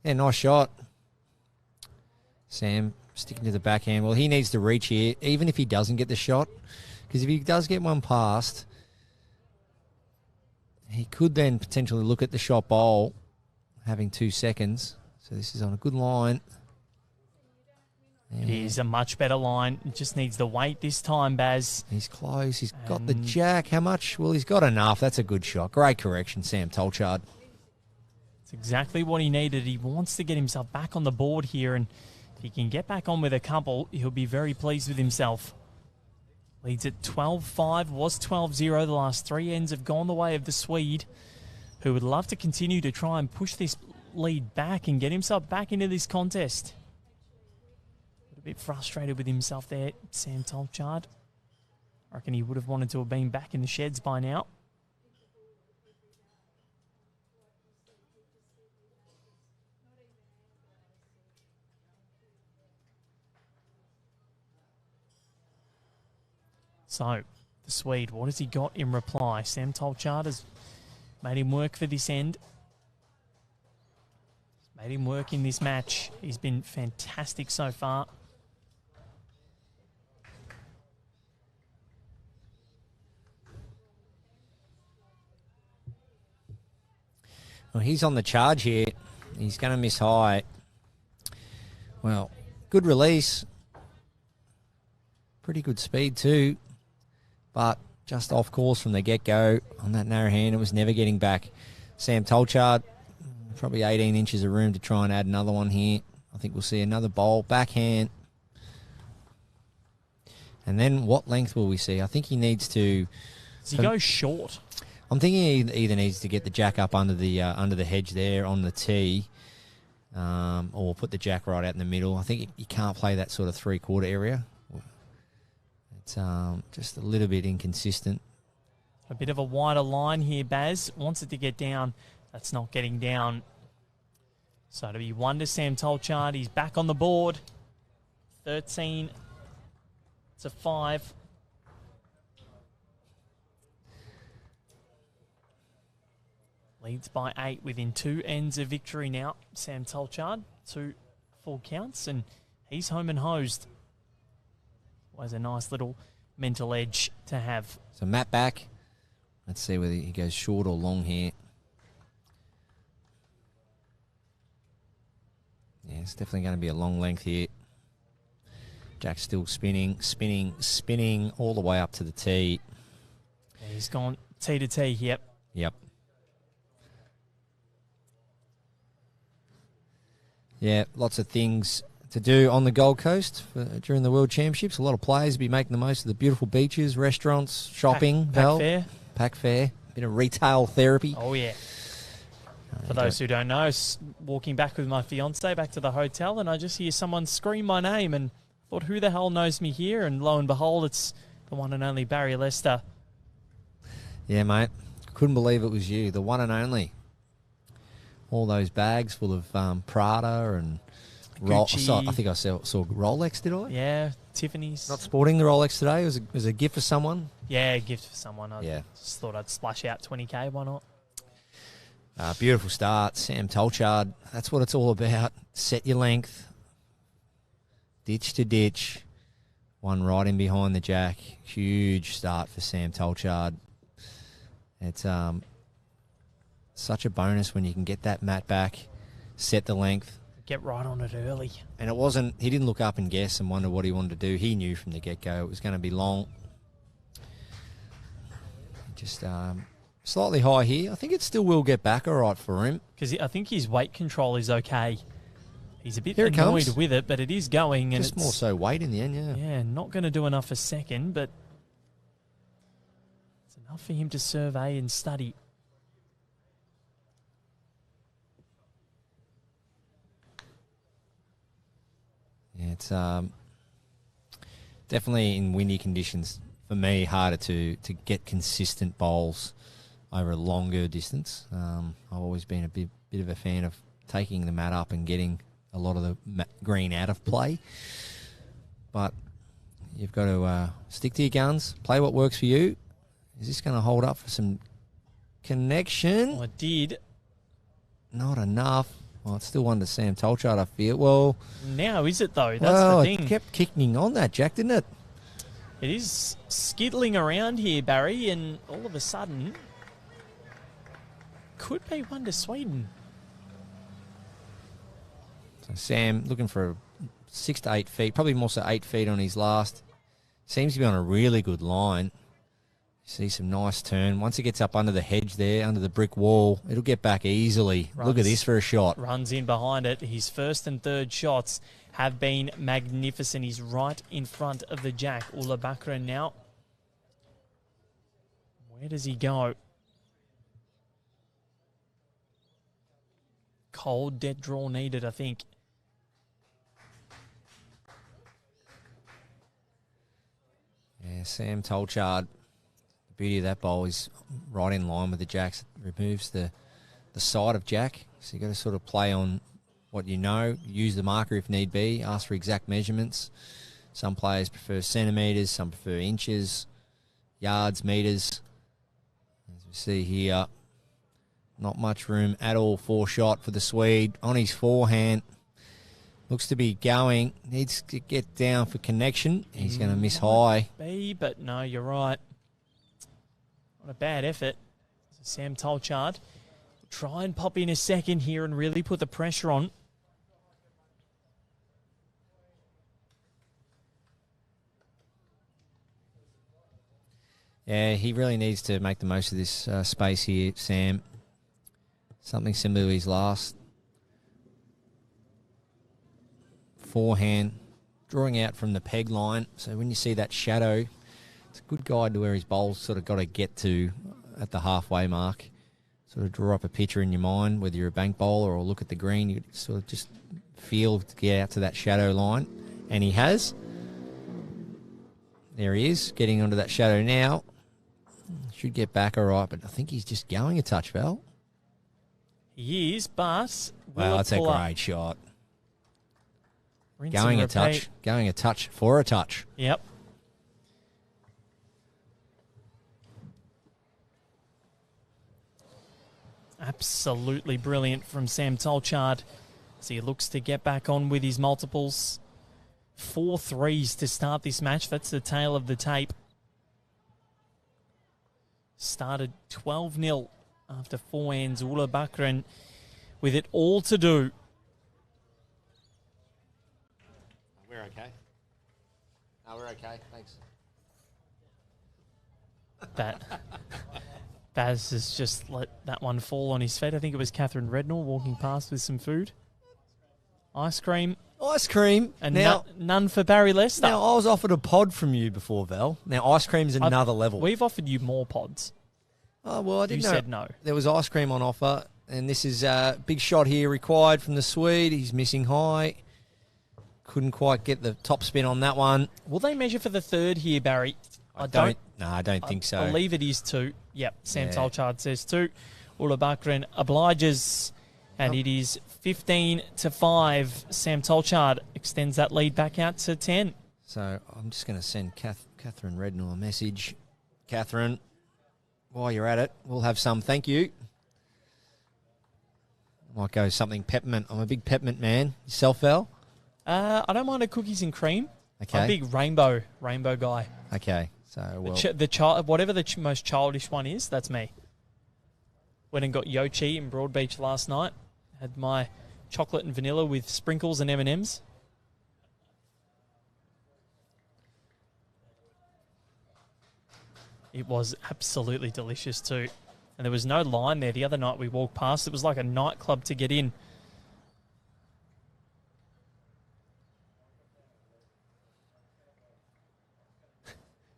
Yeah, nice shot. Sam sticking to the backhand. Well, he needs to reach here, even if he doesn't get the shot. Because if he does get one past, he could then potentially look at the shot bowl, having 2 seconds. So this is on a good line. It is a much better line. It just needs the weight this time, Baz. He's close. He's got the jack. How much? Well, he's got enough. That's a good shot. Great correction, Sam Tolchard. It's exactly what he needed. He wants to get himself back on the board here, and if he can get back on with a couple, he'll be very pleased with himself. Leads at 12-5, was 12-0. The last 3 ends have gone the way of the Swede, who would love to continue to try and push this lead back and get himself back into this contest. A bit frustrated with himself there, Sam Tolchard. I reckon he would have wanted to have been back in the sheds by now. So, the Swede, what has he got in reply? Sam Tolchard has made him work for this end. He's made him work in this match. He's been fantastic so far. Well, he's on the charge here. He's going to miss high. Well, good release. Pretty good speed too. But just off course from the get-go on that narrow hand. It was never getting back. Sam Tolchard, probably 18 inches of room to try and add another one here. I think we'll see another bowl. Backhand. And then what length will we see? I think he needs to... Does he go short? I'm thinking he either needs to get the jack up under the hedge there on the tee, or put the jack right out in the middle. I think you can't play that sort of 3/4 area. It's just a little bit inconsistent. A bit of a wider line here, Baz. Wants it to get down. That's not getting down. So to be 1 to Sam Tolchard. He's back on the board. 13 to 5. Leads by 8 within 2 ends of victory now. Sam Tolchard, 2 full counts, and he's home and hosed. Was a nice little mental edge to have. So Matt back. Let's see whether he goes short or long here. Yeah, it's definitely going to be a long length here. Jack's still spinning all the way up to the tee. Yeah, he's gone tee to tee, yep. Yep. Yeah, lots of things to do on the Gold Coast during the World Championships. A lot of players will be making the most of the beautiful beaches, restaurants, shopping. Pack fair. Bit of retail therapy. Oh, yeah. For those who don't know, walking back with my fiance back to the hotel, and I just hear someone scream my name and thought, who the hell knows me here? And lo and behold, it's the one and only Barry Lester. Yeah, mate. Couldn't believe it was you, the one and only. All those bags full of Prada and Gucci. I think I saw Rolex, did I? Yeah, Tiffany's. Not sporting the Rolex today. It was a gift for someone. Yeah, a gift for someone. I Yeah. just thought I'd splash out 20K. Why not? Beautiful start. Sam Tolchard. That's what it's all about. Set your length. Ditch to ditch. One right in behind the jack. Huge start for Sam Tolchard. It's such a bonus when you can get that mat back, set the length. Get right on it early. And he didn't look up and guess and wonder what he wanted to do. He knew from the get-go it was going to be long. Just slightly high here. I think it still will get back all right for him. Because I think his weight control is okay. He's a bit Here it annoyed comes. with it, but it is going. And Just it's more so weight in the end, yeah. Yeah, not going to do enough for second, but it's enough for him to survey and study. Yeah, it's definitely in windy conditions, for me, harder to get consistent bowls over a longer distance. I've always been a bit of a fan of taking the mat up and getting a lot of the green out of play. But you've got to stick to your guns, play what works for you. Is this going to hold up for some connection? Well, it did. Not enough. Well, it's still one to Sam Tolchard, I feel. Well, Now is it, though? That's well, the thing. it kept kicking on that, Jack, didn't it? It is skiddling around here, Barry, and all of a sudden could be one to Sweden. So Sam looking for 6 to 8 feet, probably more so 8 feet on his last. Seems to be on a really good line. See some nice turn. Once it gets up under the hedge there, under the brick wall, it'll get back easily. Look at this for a shot. Runs in behind it. His first and third shots have been magnificent. He's right in front of the jack. Ula Bakra now. Where does he go? Cold dead draw needed, I think. Yeah, Sam Tolchard. The beauty of that bowl is right in line with the jacks. It removes the side of jack. So you've got to sort of play on what you know. Use the marker if need be. Ask for exact measurements. Some players prefer centimetres. Some prefer inches, yards, metres. As we see here, not much room at all for shot for the Swede. On his forehand. Looks to be going. Needs to get down for connection. He's going to miss high. But no, you're right. Not a bad effort. Sam Tolchard will try and pop in a second here and really put the pressure on. Yeah, he really needs to make the most of this space here, Sam. Something similar to his last. Forehand, drawing out from the peg line. So when you see that shadow, it's a good guide to where his bowl's sort of got to get to at the halfway mark. Sort of draw up a picture in your mind, whether you're a bank bowler or look at the green. You sort of just feel to get out to that shadow line. And he has. There he is, getting onto that shadow now. Should get back all right, but I think he's just going a touch, Val. He is, but... Wow, that's a great shot. Rinse Going and a repeat. touch. Going a touch for a touch. Yep. Absolutely brilliant from Sam Tolchard as he looks to get back on with his multiples. 4 threes to start this match. That's the tail of the tape. Started 12-0 after 4 ends. Ula Bakran with it all to do. We're okay. No, we're okay. Thanks. Baz has just let that one fall on his feet. I think it was Catherine Rednall walking past with some food. Ice cream. Ice cream. And Now, none for Barry Lester. now, I was offered a pod from you before, Val. Now, ice cream's another level. We've offered you more pods. Oh, well, I You didn't know. said no. There was ice cream on offer, and this is a big shot here required from the Swede. He's missing high. Couldn't quite get the top spin on that one. Will they measure for the third here, Barry? I don't think so. I believe it is 2. Yep, Sam Yeah. Tolchard says 2. Ula Bakran obliges, and it is 15-5. Sam Tolchard extends that lead back out to 10. So I'm just going to send Catherine Rednall a message. Catherine, while you're at it, we'll have some. Thank you. Might go something peppermint. I'm a big peppermint man. Yourself, Val? I don't mind a cookies and cream. Okay. I'm a big rainbow guy. Okay. So, well, The child, whatever the most childish one is, that's me. Went and got Yochi in Broadbeach last night. Had my chocolate and vanilla with sprinkles and M&Ms. It was absolutely delicious too. And there was no line there. The other night we walked past, it was like a nightclub to get in.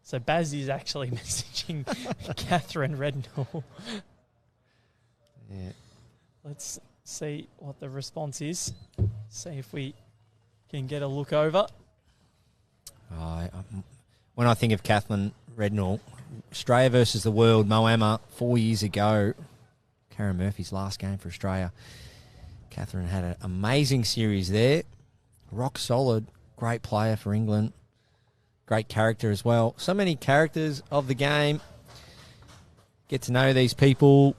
So Baz is actually messaging Catherine Rednall. Yeah. Let's see what the response is. See if we can get a look over. When I think of Catherine Rednall, Australia versus the world, Moama, 4 years ago, Karen Murphy's last game for Australia. Catherine had an amazing series there. Rock solid, great player for England. Great character as well. So many characters of the game. Get to know these people.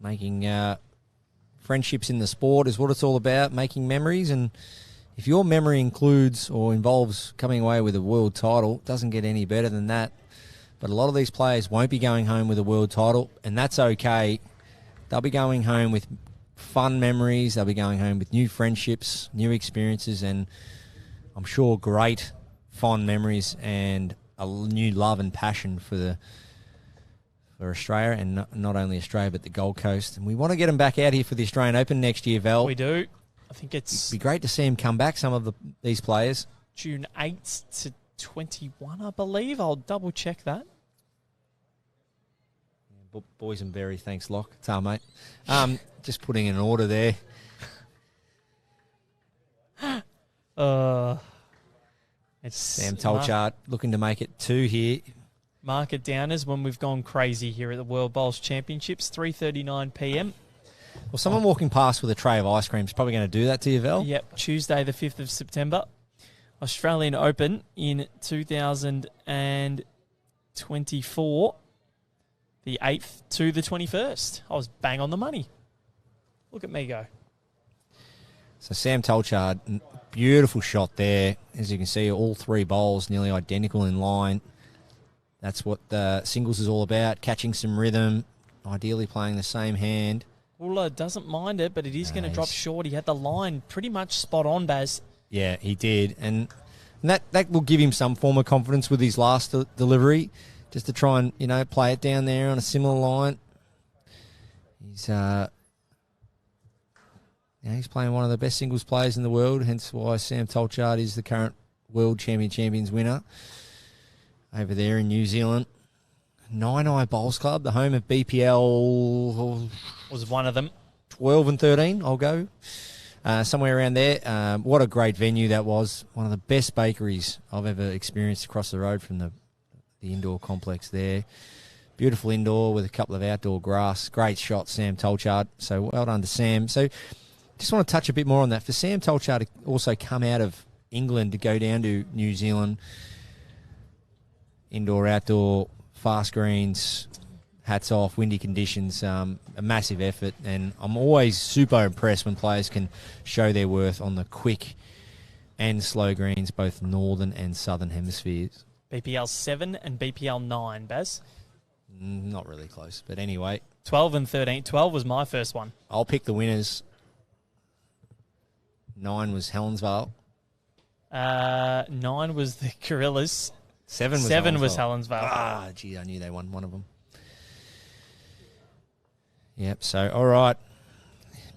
Making friendships in the sport is what it's all about, making memories. And if your memory includes or involves coming away with a world title, it doesn't get any better than that. But a lot of these players won't be going home with a world title, and that's okay. They'll be going home with fun memories. They'll be going home with new friendships, new experiences, and I'm sure great fond memories and a new love and passion for Australia, and not only Australia but the Gold Coast. And we want to get them back out here for the Australian Open next year, Val. We do. I think it'd be great to see them come back, some of these players. June 8th to 21, I believe. I'll double check that. Boysenberry, thanks, Locke. It's our mate. Just putting in an order there. It's Sam Tolchard looking to make it 2 here. Mark it down as when we've gone crazy here at the World Bowls Championships, 3:39 p.m. Well, someone walking past with a tray of ice cream is probably going to do that to you, Val. Yep, Tuesday the 5th of September. Australian Open in 2024, the 8th to the 21st. I was bang on the money. Look at me go. So Sam Tolchard, beautiful shot there. As you can see, all 3 bowls nearly identical in line. That's what the singles is all about, catching some rhythm, ideally playing the same hand. Ulla doesn't mind it, but it is going to drop short. He had the line pretty much spot on, Baz. Yeah, he did. And that will give him some form of confidence with his last delivery, just to try and, play it down there on a similar line. He's playing one of the best singles players in the world, hence why Sam Tolchard is the current World Champions winner over there in New Zealand. Nine Bowls Club, the home of BPL. Was one of them. 12 and 13, I'll go. Somewhere around there. What a great venue that was. One of the best bakeries I've ever experienced across the road from the indoor complex there. Beautiful indoor with a couple of outdoor grass. Great shot, Sam Tolchard. So well done to Sam. So just want to touch a bit more on that. For Sam Tolchard to also come out of England to go down to New Zealand, indoor, outdoor, fast greens, hats off, windy conditions, a massive effort. And I'm always super impressed when players can show their worth on the quick and slow greens, both northern and southern hemispheres. BPL 7 and BPL 9, Baz. Not really close, but anyway. 12 and 13. 12 was my first one. I'll pick the winners. 9 was Helensvale. 9 was the Gorillas. 7 was Helensvale. Ah, gee, I knew they won one of them. Yep, so, all right.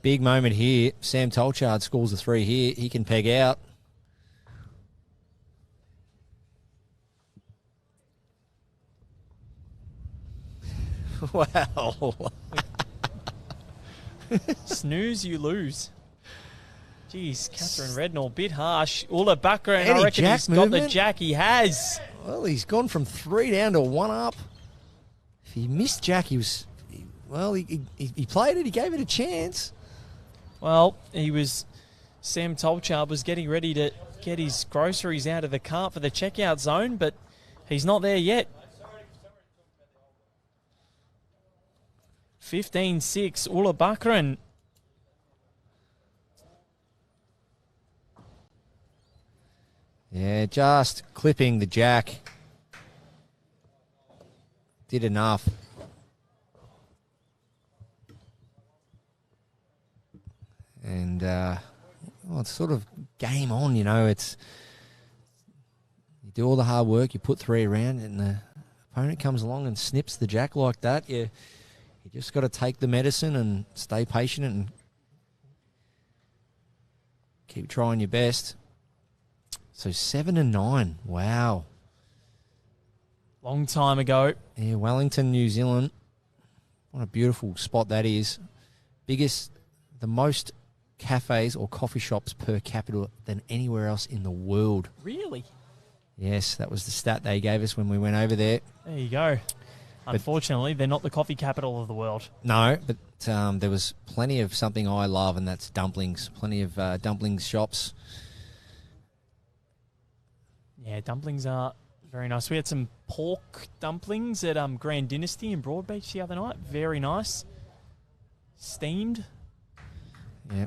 Big moment here. Sam Tolchard scores a 3 here. He can peg out. Wow. Snooze, you lose. Jeez, Catherine Rednall, bit harsh. Ulla Bakran, Any I reckon jack he's movement? got the jack. He has. Well, he's gone from 3 down to 1 up. If he missed jack, he played it. He gave it a chance. Well, Sam Tolchard was getting ready to get his groceries out of the cart for the checkout zone, but he's not there yet. 15-6, Ulla Bakran. Yeah, just clipping the jack. Did enough. And, it's sort of game on, It's you do all the hard work, you put 3 around, and the opponent comes along and snips the jack like that. You just got to take the medicine and stay patient and keep trying your best. So 7-9. Wow. Long time ago. Yeah, Wellington, New Zealand. What a beautiful spot that is. The most cafes or coffee shops per capita than anywhere else in the world. Really? Yes, that was the stat they gave us when we went over there. There you go. Unfortunately, they're not the coffee capital of the world. No, but there was plenty of something I love, and that's dumplings. Plenty of dumplings shops. Yeah, dumplings are very nice. We had some pork dumplings at Grand Dynasty in Broadbeach the other night. Very nice. Steamed. Yeah.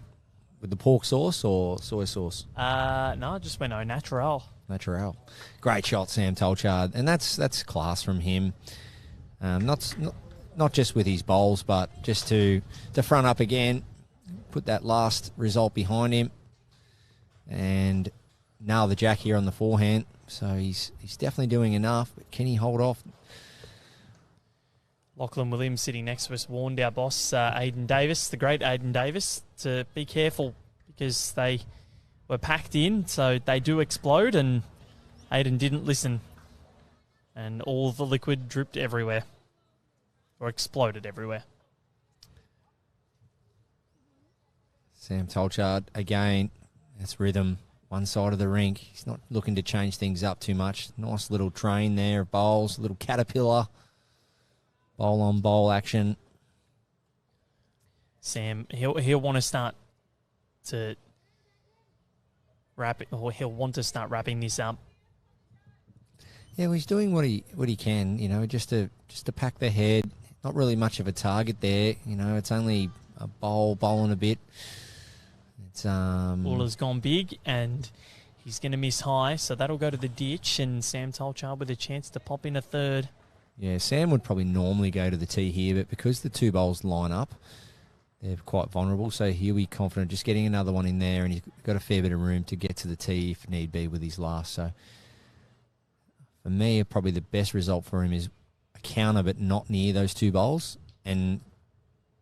With the pork sauce or soy sauce? No, just went au natural. Natural. Great shot, Sam Tolchard. And that's class from him. Not just with his bowls, but just to front up again, put that last result behind him, and nail the jack here on the forehand. So he's definitely doing enough. But can he hold off? Lachlan Williams sitting next to us warned our boss, Aidan Davis, the great Aidan Davis, to be careful because they were packed in, so they do explode, and Aidan didn't listen. And all the liquid dripped everywhere, or exploded everywhere. Sam Tolchard, again, that's rhythm. One side of the rink. He's not looking to change things up too much. Nice little train there, bowls, little caterpillar. Bowl on bowl action. Sam, he'll want to start to wrap it, or he'll want to start wrapping this up. Yeah, well, he's doing what he can, just to pack the head. Not really much of a target there, it's only a bowl and a bit. It's Uller's gone big and he's going to miss high, so that'll go to the ditch, and Sam Tolchard with a chance to pop in a third. Yeah, Sam would probably normally go to the tee here, but because the two bowls line up, they're quite vulnerable, so he'll be confident just getting another one in there, and he's got a fair bit of room to get to the tee if need be with his last. So for me, probably the best result for him is a counter, but not near those two bowls, and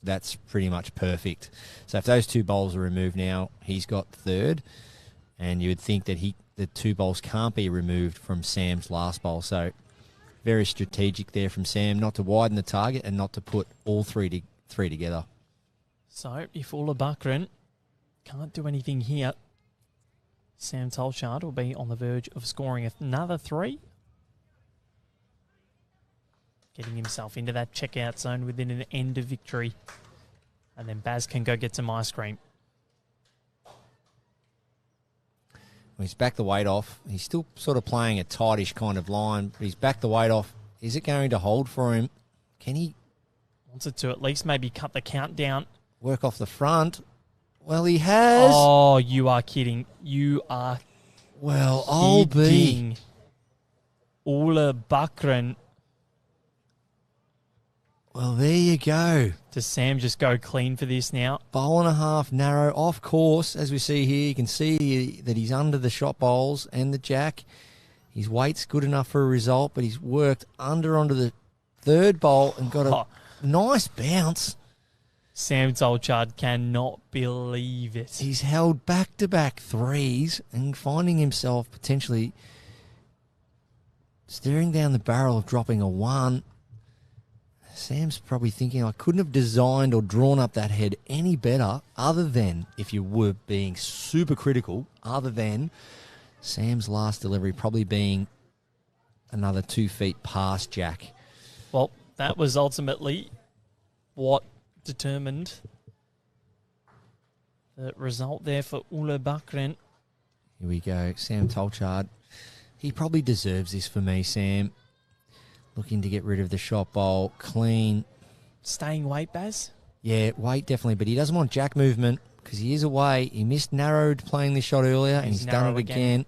that's pretty much perfect. So if those two bowls are removed now, he's got third, and you would think that the two bowls can't be removed from Sam's last bowl. So very strategic there from Sam, not to widen the target and not to put all three together. So if Ulla Buckran can't do anything here, Sam Tolchard will be on the verge of scoring another three, getting himself into that checkout zone within an end of victory. And then Baz can go get some ice cream. He's backed the weight off. He's still sort of playing a tightish kind of line, but he's backed the weight off. Is it going to hold for him? Can he? Wants it to at least maybe cut the count down. Work off the front. Well, he has. Oh, you are kidding. You are Well, I'll be. kidding. Ulla Buckran. Well, there you go. Does Sam just go clean for this now? Bowl and a half narrow off course, as we see here. You can see that he's under the shot bowls and the jack. His weight's good enough for a result, but he's worked onto the third bowl and got a nice bounce. Sam Tolchard cannot believe it. He's held back-to-back threes and finding himself potentially staring down the barrel of dropping a one. Sam's probably thinking, I couldn't have designed or drawn up that head any better, other than, if you were being super critical, other than Sam's last delivery probably being another 2 feet past Jack. Well, that was ultimately what determined the result there for Ulla Buckran. Here we go. Sam Tolchard. He probably deserves this for me, Sam. Looking to get rid of the shot bowl. Clean. Staying weight, Baz? Yeah, weight definitely, but he doesn't want jack movement because he is away. He missed narrowed playing this shot earlier, and he's done it again.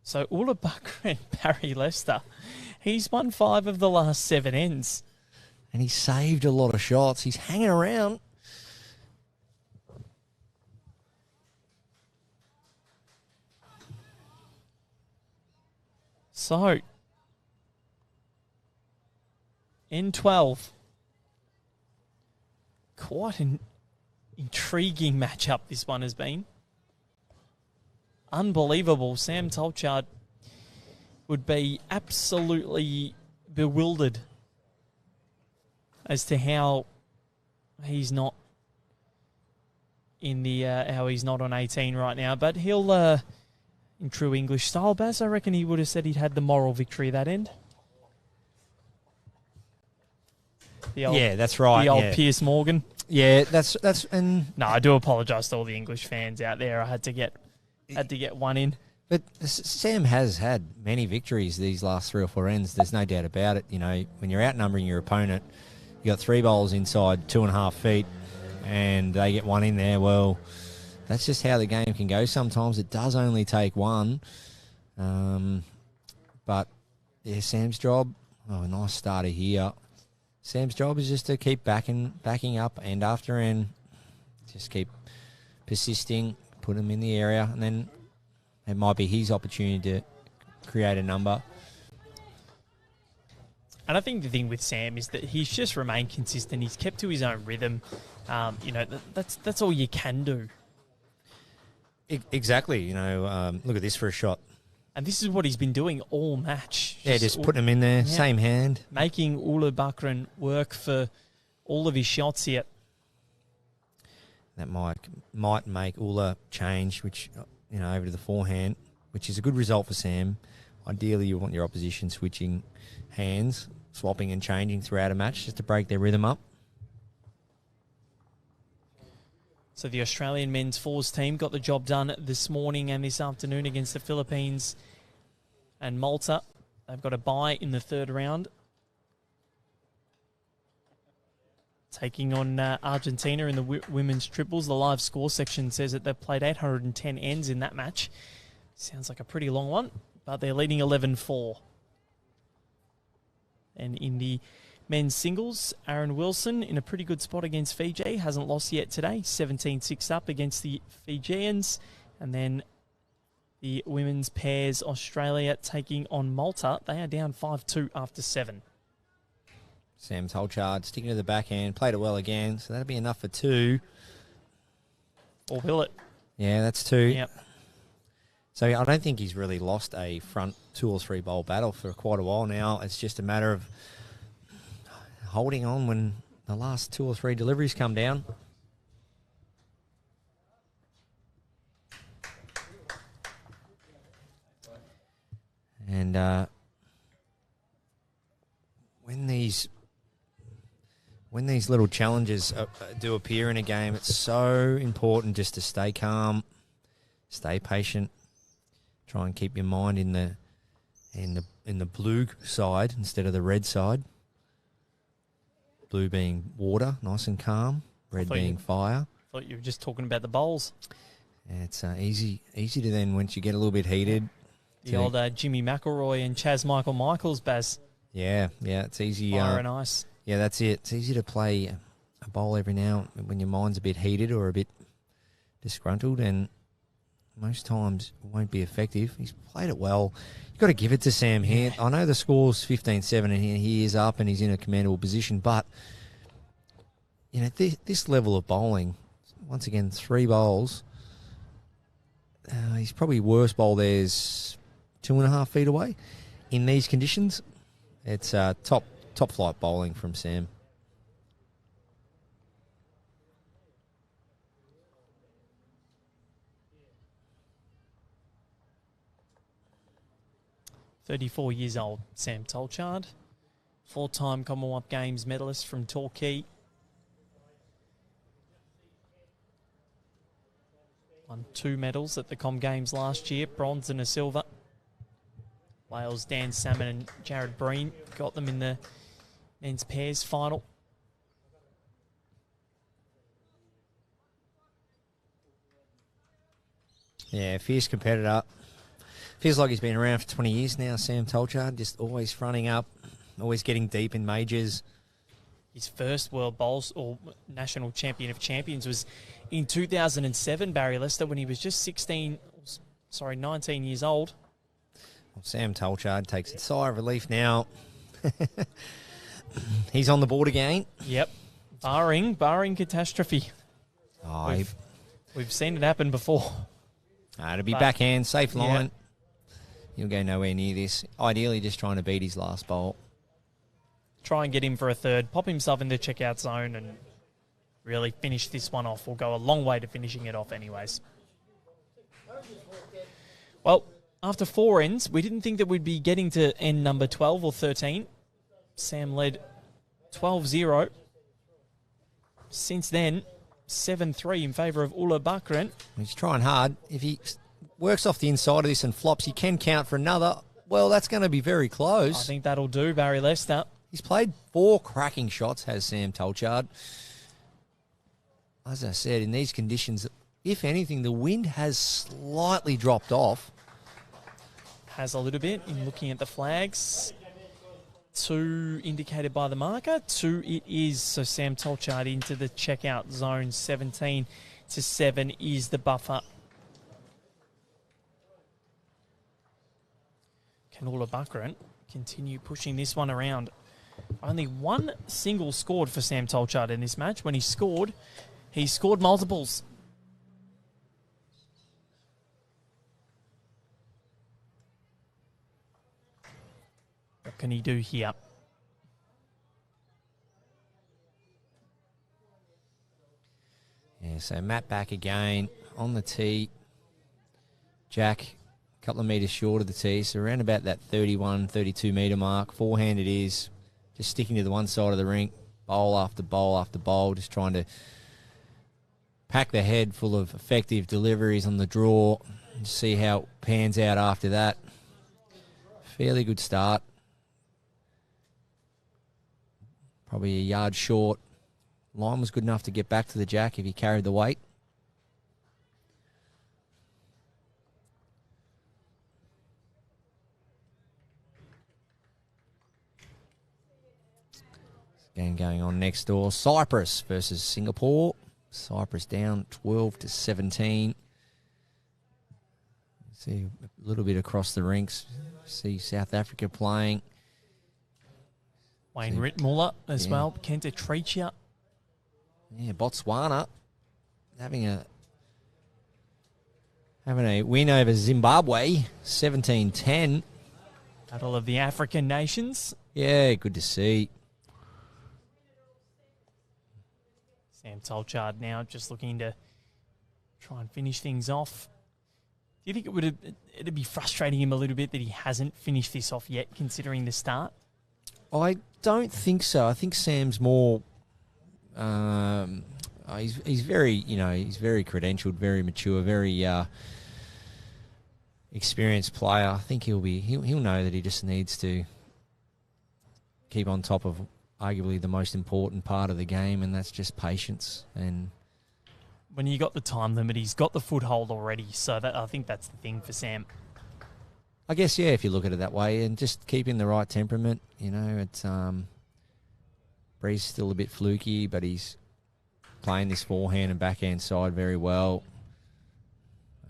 So Ulla Buckran, Barry Lester, he's won 5 of the last 7 ends. And he saved a lot of shots. He's hanging around. So, N12. Quite an intriguing matchup this one has been. unbelievable. Sam Tolchard would be absolutely bewildered as to how he's not in the how he's not on 18 right now. But he'll, in true English style, Baz, I reckon he would have said he'd had the moral victory that end. Yeah, that's right. The old Piers Morgan. Yeah, that's and No, I do apologise to all the English fans out there. I had to get one in. But Sam has had many victories these last 3 or 4 ends. There's no doubt about it. You know, when you're outnumbering your opponent, you got 3 bowls inside 2.5 feet, and they get one in there. Well, that's just how the game can go. Sometimes it does only take one. But yeah, Sam's job. Oh, nice starter here. Sam's job is just to keep backing up end after end. Just keep persisting, put him in the area, and then it might be his opportunity to create a number. And I think the thing with Sam is that he's just remained consistent. He's kept to his own rhythm. That's all you can do. Exactly. You know, look at this for a shot. And this is what he's been doing all match. Yeah, just putting him in there, same hand. Making Ula Bakran work for all of his shots here. That might make Ula change, which, you know, over to the forehand, which is a good result for Sam. Ideally, you want your opposition switching hands, swapping and changing throughout a match just to break their rhythm up. So the Australian men's fours team got the job done this morning and this afternoon against the Philippines and Malta. They've got a bye in the third round. Taking on Argentina in the women's triples. The live score section says that they've played 810 ends in that match. Sounds like a pretty long one, but they're leading 11-4. And in the men's singles, Aaron Wilson in a pretty good spot against Fiji. Hasn't lost yet today. 17-6 up against the Fijians. And then the women's pairs, Australia taking on Malta. They are down 5-2 after 7. Sam Tolchard sticking to the backhand. Played it well again, so that'll be enough for 2. Or will it? Yeah, that's 2. Yep. So I don't think he's really lost a front 2 or 3 bowl battle for quite a while now. It's just a matter of holding on when the last 2 or 3 deliveries come down. And when these little challenges do appear in a game, it's so important just to stay calm, stay patient, try and keep your mind in the blue side instead of the red side. Blue being water, nice and calm. Red being fire. I thought you were just talking about the bowls. Yeah, it's easy to then, once you get a little bit heated. The old Jimmy McElroy and Chaz Michaels, Baz. Yeah, it's easy. Fire and ice. Yeah, that's it. It's easy to play a bowl every now when your mind's a bit heated or a bit disgruntled, and most times it won't be effective. He's played it well. You've got to give it to Sam here. I know the score's 15-7 and he is up and he's in a commendable position, but you know, this level of bowling, once again, 3 bowls, he's probably worst bowl there's 2.5 feet away. In these conditions, it's top flight bowling from Sam. "34 years old, Sam Tolchard, 4-time Commonwealth Games medalist from Torquay. Won 2 medals at the Com Games last year, bronze and a silver. Wales' Dan Salmon and Jared Breen got them in the men's pairs final. Yeah, fierce competitor. Feels like he's been around for 20 years now, Sam Tolchard, just always fronting up, always getting deep in majors. His first World Bowls or National Champion of Champions was in 2007, Barry Lester, when he was just 19 years old. Well, Sam Tolchard takes a sigh of relief now. He's on the board again. Yep. Barring catastrophe. Oh, We've seen it happen before. It'll be But- backhand, safe Yeah. line. He'll go nowhere near this. Ideally, just trying to beat his last bowl. Try and get him for a third, pop himself in the checkout zone and really finish this one off. Will go a long way to finishing it off anyways. Well, after 4 ends, we didn't think that we'd be getting to end number 12 or 13. Sam led 12-0. Since then, 7-3 in favour of Ula Bakran. He's trying hard. If he works off the inside of this and flops, he can count for another. Well, that's going to be very I close. think that'll do, Barry Lester. He's played 4 cracking shots, has Sam Tolchard. As I said, in these conditions, if anything, the wind has slightly dropped off. Has a little bit in looking at the flags. 2 indicated by the marker. 2 it is. So Sam Tolchard into the checkout zone. 17-7 is the buffer. Can Ula Bakran continue pushing this one around? Only one single scored for Sam Tolchard in this match. When he scored multiples. What can he do here? Yeah, so Matt back again on the tee. Jack, a couple of metres short of the tee, so around about that 31, 32 metre mark. Forehand it is. Just sticking to the one side of the rink. Bowl after bowl after bowl, just trying to pack the head full of effective deliveries on the draw and see how it pans out after that. Fairly good start. Probably a yard short. Line was good enough to get back to the jack if he carried the weight. Game going on next door. Cyprus versus Singapore. Cyprus down 12-17. See a little bit across the rinks. See South Africa playing. Wayne Rittmuller as well. Kenta Tricia. Yeah, Botswana having a win over Zimbabwe, 17-10. Battle of the African nations. Yeah, good to see. Sam Tolchard now just looking to try and finish things off. Do you think it'd be frustrating him a little bit that he hasn't finished this off yet, considering the start? I don't think so. I think Sam's more. He's very, he's very credentialed, very mature, very experienced player. I think he'll know that he just needs to keep on top of arguably the most important part of the game, and that's just patience. And when you got the time limit, he's got the foothold already. So I think that's the thing for Sam. I guess, yeah, if you look at it that way, and just keeping the right temperament. It's Bree's still a bit fluky, but he's playing this forehand and backhand side very well.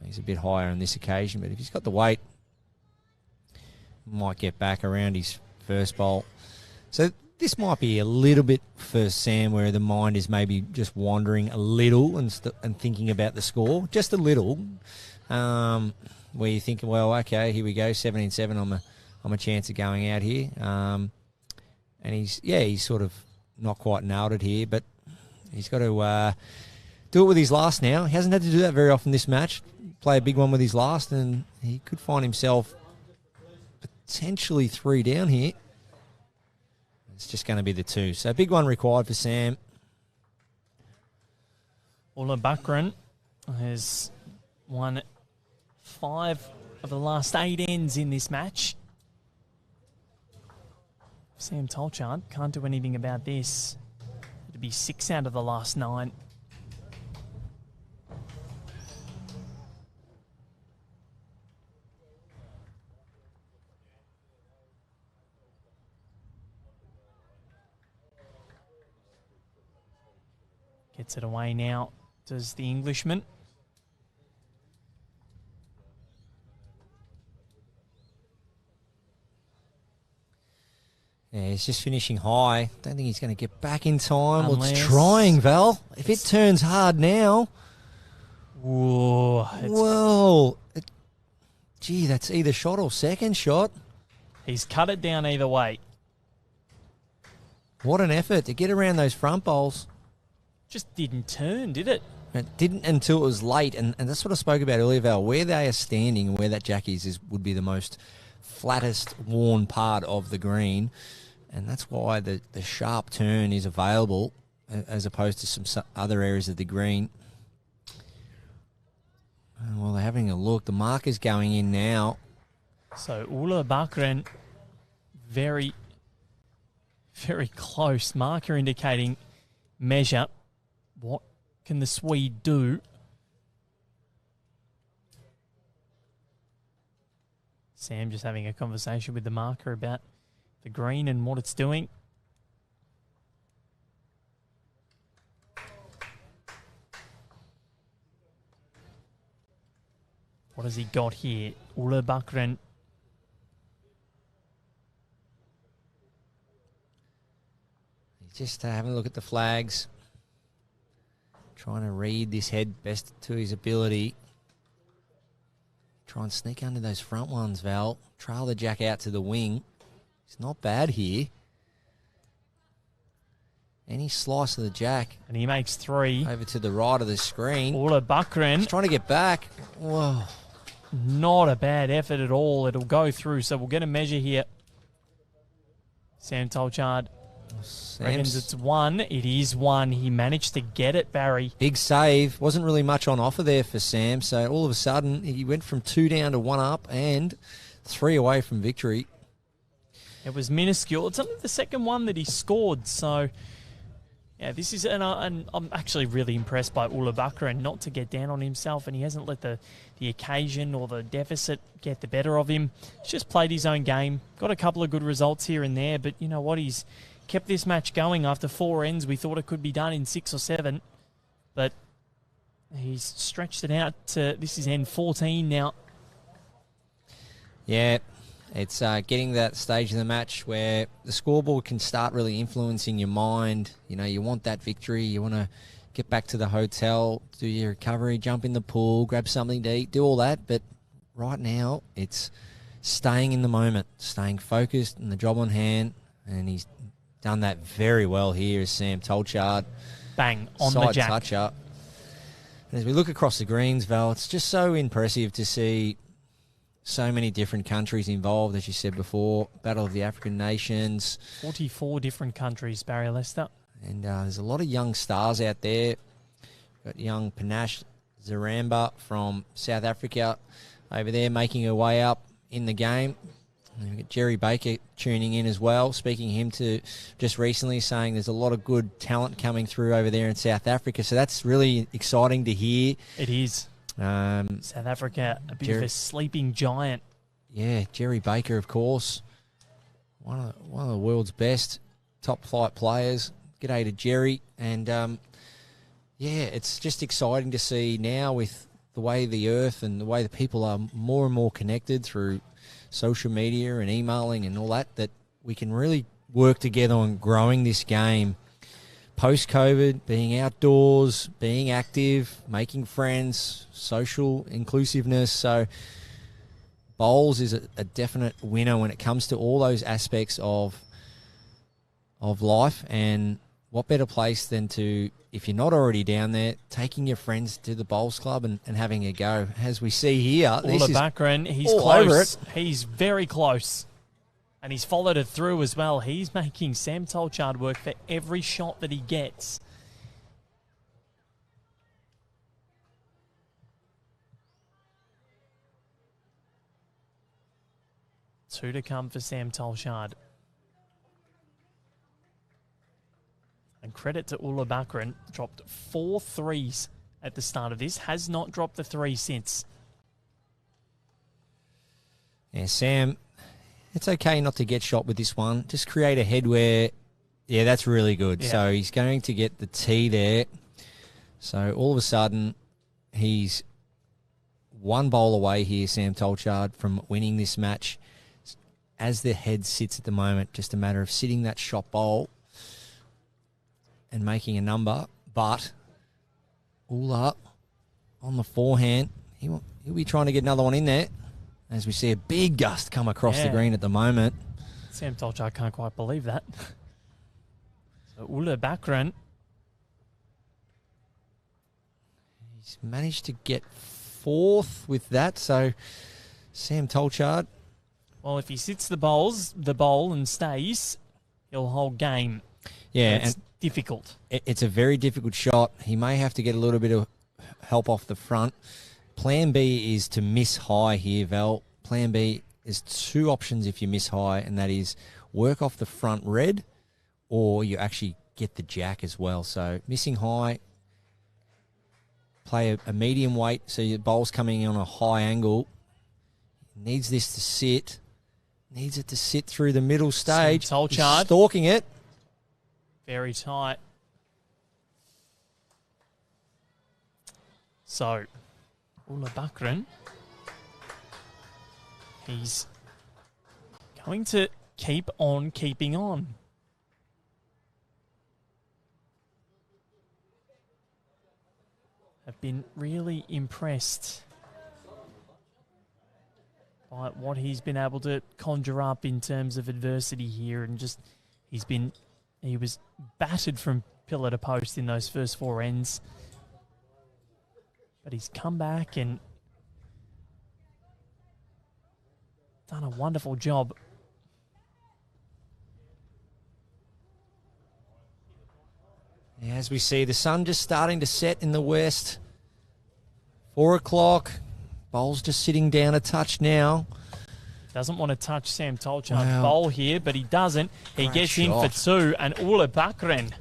He's a bit higher on this occasion, but if he's got the weight, might get back around his first bowl. So this might be a little bit for Sam where the mind is maybe just wandering a little and thinking about the score, just a little, where you think, well, okay, here we go, 17-7, I'm a chance of going out here. And he's sort of not quite nailed it here, but he's got to do it with his last now. He hasn't had to do that very often this match. Play a big one with his last, and he could find himself potentially 3 down here. It's just going to be the 2. So big one required for Sam. Ula Bakran has won 5 of the last 8 ends in this match. Sam Tolchard can't do anything about this. It'd be 6 out of the last 9. Gets it away now, does the Englishman. Yeah, he's just finishing high. Don't think he's going to get back in time. Well, Unless- it's trying, Val. If it turns hard now. Whoa. Whoa. Gee, that's either shot or second shot. He's cut it down either way. What an effort to get around those front bowls. Just didn't turn, did it? It didn't until it was late, and that's what I spoke about earlier, Val. Where they are standing and where that jack is would be the most flattest worn part of the green, and that's why the sharp turn is available as opposed to some other areas of the green. Well, they're having a look. The marker's going in now. So Ula Bakren, very, very close. Marker indicating measure. What can the Swede do? Sam just having a conversation with the marker about the green and what it's doing. What has he got here? Ula Bakren. He's just having a look at the flags. Trying to read this head best to his ability. Try and sneak under those front ones, Val. Trail the jack out to the wing. It's not bad here. Any slice of the jack. And he makes 3. Over to the right of the screen. Ula Bakren. He's trying to get back. Whoa. Not a bad effort at all. It'll go through, so we'll get a measure here. Sam Tolchard reckons it's 1. It is 1. He managed to get it, Barry. Big save. Wasn't really much on offer there for Sam, so all of a sudden he went from 2 down to 1 up and 3 away from victory. It was minuscule. It's only the second one that he scored, so yeah, this is, and I'm actually really impressed by Ula Bakren not to get down on himself, and he hasn't let the occasion or the deficit get the better of him. He's just played his own game, got a couple of good results here and there, but you know what? He's kept this match going after 4 ends. We thought it could be done in 6 or 7, but he's stretched it out to, this is end 14 now. Yeah. It's getting that stage of the match where the scoreboard can start really influencing your mind. You know, you want that victory. You want to get back to the hotel, do your recovery, jump in the pool, grab something to eat, do all that. But right now, it's staying in the moment, staying focused and the job on hand. And he's done that very well here as Sam Tolchard. Bang, on the jack. Side touch-up. And as we look across the greens, Val, it's just so impressive to see so many different countries involved, as you said before. Battle of the African Nations. 44 different countries, Barry Lester. And there's a lot of young stars out there. Got young Panache Zaramba from South Africa over there making her way up in the game. And we've got Jerry Baker tuning in as well, speaking him to just recently, saying there's a lot of good talent coming through over there in South Africa. So that's really exciting to hear. It is. South Africa, a bit of a sleeping giant. Yeah, Jerry Baker, of course. One of the world's best top flight players. G'day to Jerry. And, yeah, it's just exciting to see now with the way the earth and the way the people are more and more connected through social media and emailing and all that, that we can really work together on growing this game. Post-COVID, being outdoors, being active, making friends, social inclusiveness. So bowls is a definite winner when it comes to all those aspects of life. And what better place than to, if you're not already down there, taking your friends to the bowls club and having a go. As we see here, Ula Bakren, he's all close. over it. He's very close. And he's followed it through as well. He's making Sam Tolchard work for every shot that he gets. Two to come for Sam Tolchard. And credit to Ula Bakren, dropped 4 threes at the start of this. Has not dropped the 3 since. Yeah, Sam, it's okay not to get shot with this one. Just create a head where, yeah, that's really good. Yeah. So he's going to get the tee there. So all of a sudden, he's 1 bowl away here, Sam Tolchard, from winning this match. As the head sits at the moment, just a matter of sitting that shot bowl and making a number. But Ula on the forehand. He'll be trying to get another one in there as we see a big gust come across the green at the moment. Sam Tolchard can't quite believe that. So Ulla Bakran. He's managed to get fourth with that, so Sam Tolchard. Well, if he sits the bowl and stays, he'll hold game. Yeah, it's and difficult. It's a very difficult shot. He may have to get a little bit of help off the front. Plan B is to miss high here, Val. Plan B is two options if you miss high, and that is work off the front red, or you actually get the jack as well. So missing high, play a medium weight, so your bowl's coming in on a high angle. Needs this to sit. Needs it to sit through the middle stage. Tolchard. He's stalking it. Very tight. So, Ulla Bakran, he's going to keep on keeping on. I've been really impressed by what he's been able to conjure up in terms of adversity here, and just he was battered from pillar to post in those first four ends, but he's come back and done a wonderful job. As we see, the sun just starting to set in the west. 4 o'clock. Bowl's just sitting down a touch now. Doesn't want to touch Sam Tolchard's bowl here, but he doesn't. He gets in for two, and Ulla Bakran.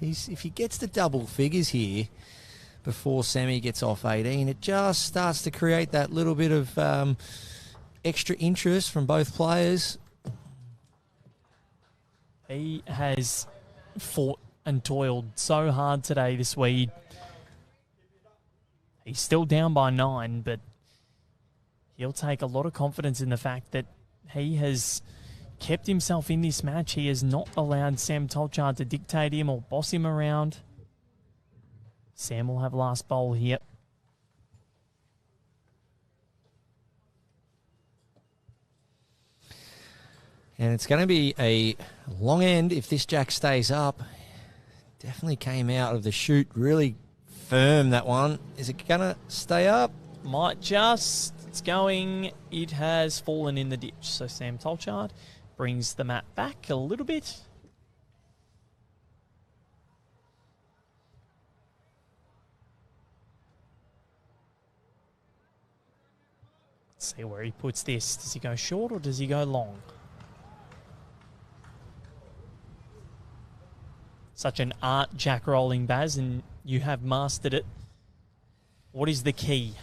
If he gets the double figures here before Sammy gets off 18, it just starts to create that little bit of extra interest from both players. He has fought and toiled so hard today, the Swede. He's still down by 9, but he'll take a lot of confidence in the fact that he has kept himself in this match. He has not allowed Sam Tolchard to dictate him or boss him around. Sam will have last bowl here. And it's going to be a long end if this jack stays up. Definitely came out of the chute really firm, that one. Is it going to stay up? Might just. It's going. It has fallen in the ditch. So Sam Tolchard brings the mat back a little bit. Let's see where he puts this. Does he go short or does he go long? Such an art jack rolling, Baz, and you have mastered it. What is the key?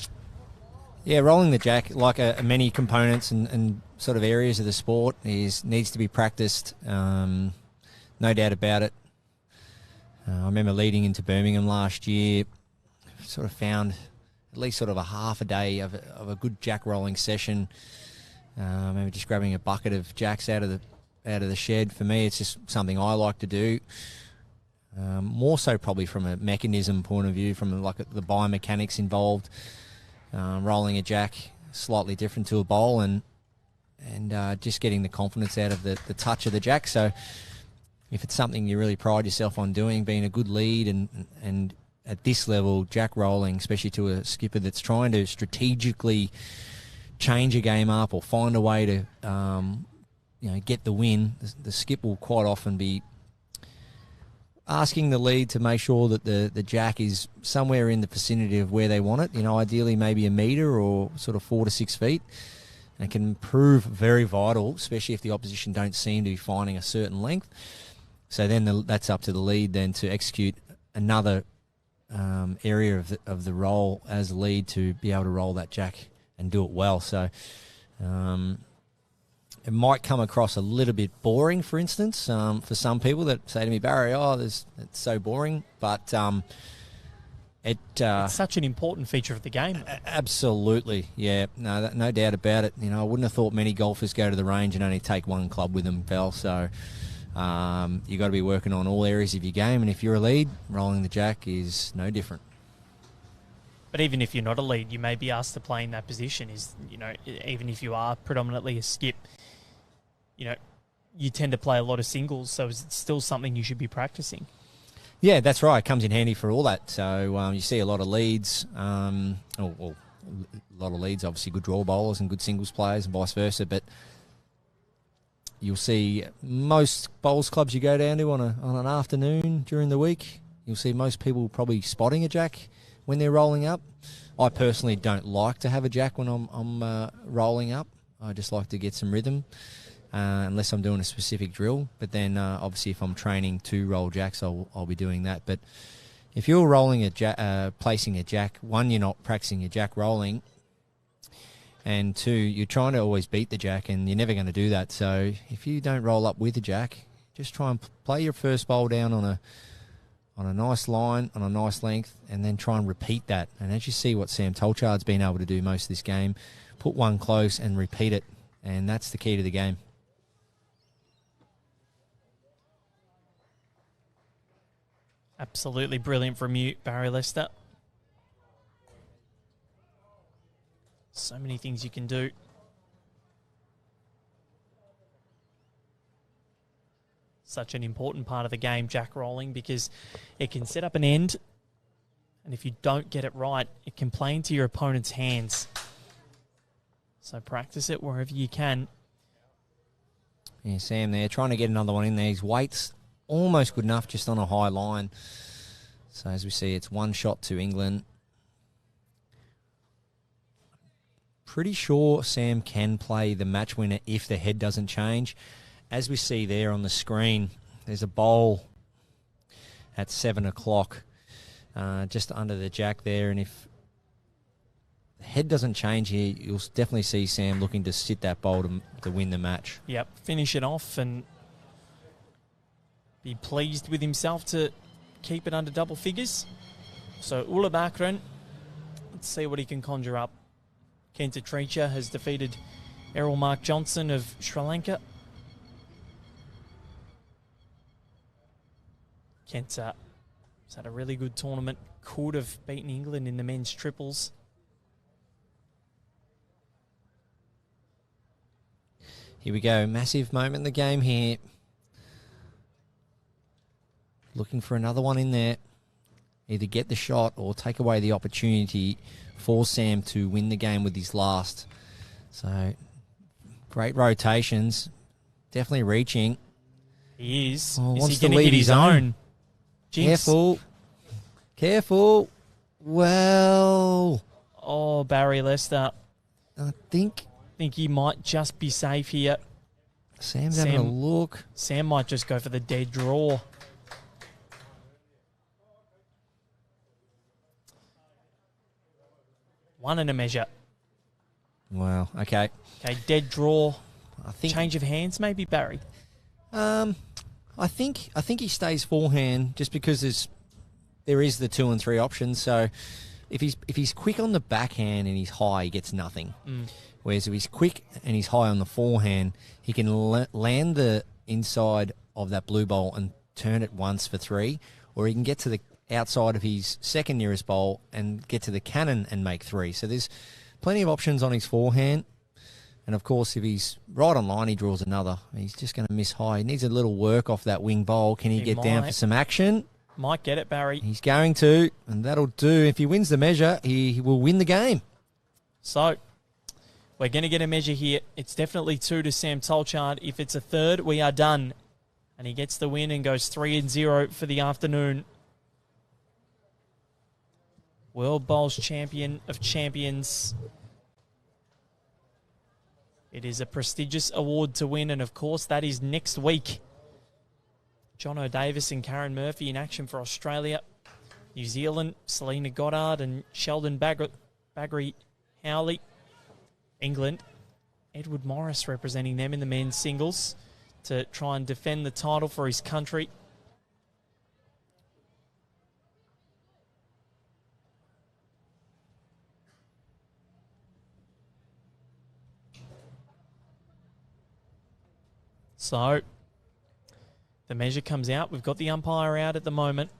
Yeah, rolling the jack, like many components and sort of areas of the sport, needs to be practiced. No doubt about it. I remember leading into Birmingham last year, sort of found at least sort of a half a day of a good jack rolling session. I remember just grabbing a bucket of jacks out of the shed. For me, it's just something I like to do. More so probably from a mechanism point of view, from like the biomechanics involved. Rolling a jack slightly different to a bowl and just getting the confidence out of the touch of the jack. So if it's something you really pride yourself on doing, being a good lead and at this level, jack rolling, especially to a skipper that's trying to strategically change a game up or find a way to get the win, the skip will quite often be asking the lead to make sure that the jack is somewhere in the vicinity of where they want it, ideally maybe a metre or sort of 4 to 6 feet. And it can prove very vital, especially if the opposition don't seem to be finding a certain length. So then that's up to the lead then to execute another area of the roll as lead to be able to roll that jack and do it well. So it might come across a little bit boring, for instance, for some people that say to me, Barry, it's so boring. But it's such an important feature of the game. Absolutely, yeah. No doubt about it. I wouldn't have thought many golfers go to the range and only take one club with them, Val. So you got to be working on all areas of your game. And if you're a lead, rolling the jack is no different. But even if you're not a lead, you may be asked to play in that position. Even if you are predominantly a skip, you tend to play a lot of singles, so it's still something you should be practicing. Yeah, that's right. It comes in handy for all that. So you see a lot of leads, a lot of leads, obviously good draw bowlers and good singles players and vice versa, but you'll see most bowls clubs you go down to on an afternoon during the week, you'll see most people probably spotting a jack when they're rolling up. I personally don't like to have a jack when I'm rolling up. I just like to get some rhythm, unless I'm doing a specific drill. But then obviously if I'm training to roll jacks, I'll be doing that. But if you're rolling placing a jack, one, you're not practicing your jack rolling, and two, you're trying to always beat the jack, and you're never going to do that. So if you don't roll up with a jack, just try and play your first bowl down on a nice line, on a nice length, and then try and repeat that. And as you see what Sam Tolchard's been able to do most of this game, put one close and repeat it, and that's the key to the game. Absolutely brilliant from you, Barry Lester. So many things you can do. Such an important part of the game, jack rolling, because it can set up an end, and if you don't get it right, it can play into your opponent's hands. So practice it wherever you can. Yeah, Sam there trying to get another one in there. His weight's almost good enough, just on a high line. So as we see, it's one shot to England. Pretty sure Sam can play the match winner if the head doesn't change. As we see there on the screen, there's a bowl at 7 o'clock, just under the jack there. And if the head doesn't change here, you'll definitely see Sam looking to sit that bowl to win the match. Yep, finish it off and be pleased with himself to keep it under double figures. So Ulla Bakran, let's see what he can conjure up. Kenta Treacher has defeated Errol Mark Johnson of Sri Lanka. Kenta has had a really good tournament. Could have beaten England in the men's triples. Here we go. Massive moment in the game here. Looking for another one in there. Either get the shot or take away the opportunity for Sam to win the game with his last. So, great rotations. Definitely reaching. He is. Oh, is wants he to going to lead get his his own? Jinx. Careful. Careful. Well. Oh, Barry Lester. I think he might just be safe here. Sam's having a look. Sam might just go for the dead draw. One and a measure. Wow. Okay. Okay, dead draw. I think change of hands, maybe, Barry. I think he stays forehand just because there is the 2 and 3 options. So if he's quick on the backhand and he's high, he gets nothing. Whereas if he's quick and he's high on the forehand, he can land the inside of that blue bowl and turn it once for 3, or he can get to the outside of his second nearest bowl and get to the cannon and make 3. So there's plenty of options on his forehand. And, of course, if he's right on line, he draws another. He's just going to miss high. He needs a little work off that wing bowl. Can he get down for some action? Might get it, Barry. He's going to, and that'll do. If he wins the measure, he will win the game. So we're going to get a measure here. It's definitely 2 to Sam Tolchard. If it's a third, we are done. And he gets the win and goes 3-0 for the afternoon. World Bowls Champion of Champions. It is a prestigious award to win, and of course that is next week. John O'Davis and Karen Murphy in action for Australia. New Zealand, Selena Goddard and Sheldon Baggery Howley. England, Edward Morris representing them in the men's singles to try and defend the title for his country. So, the measure comes out. We've got the umpire out at the moment.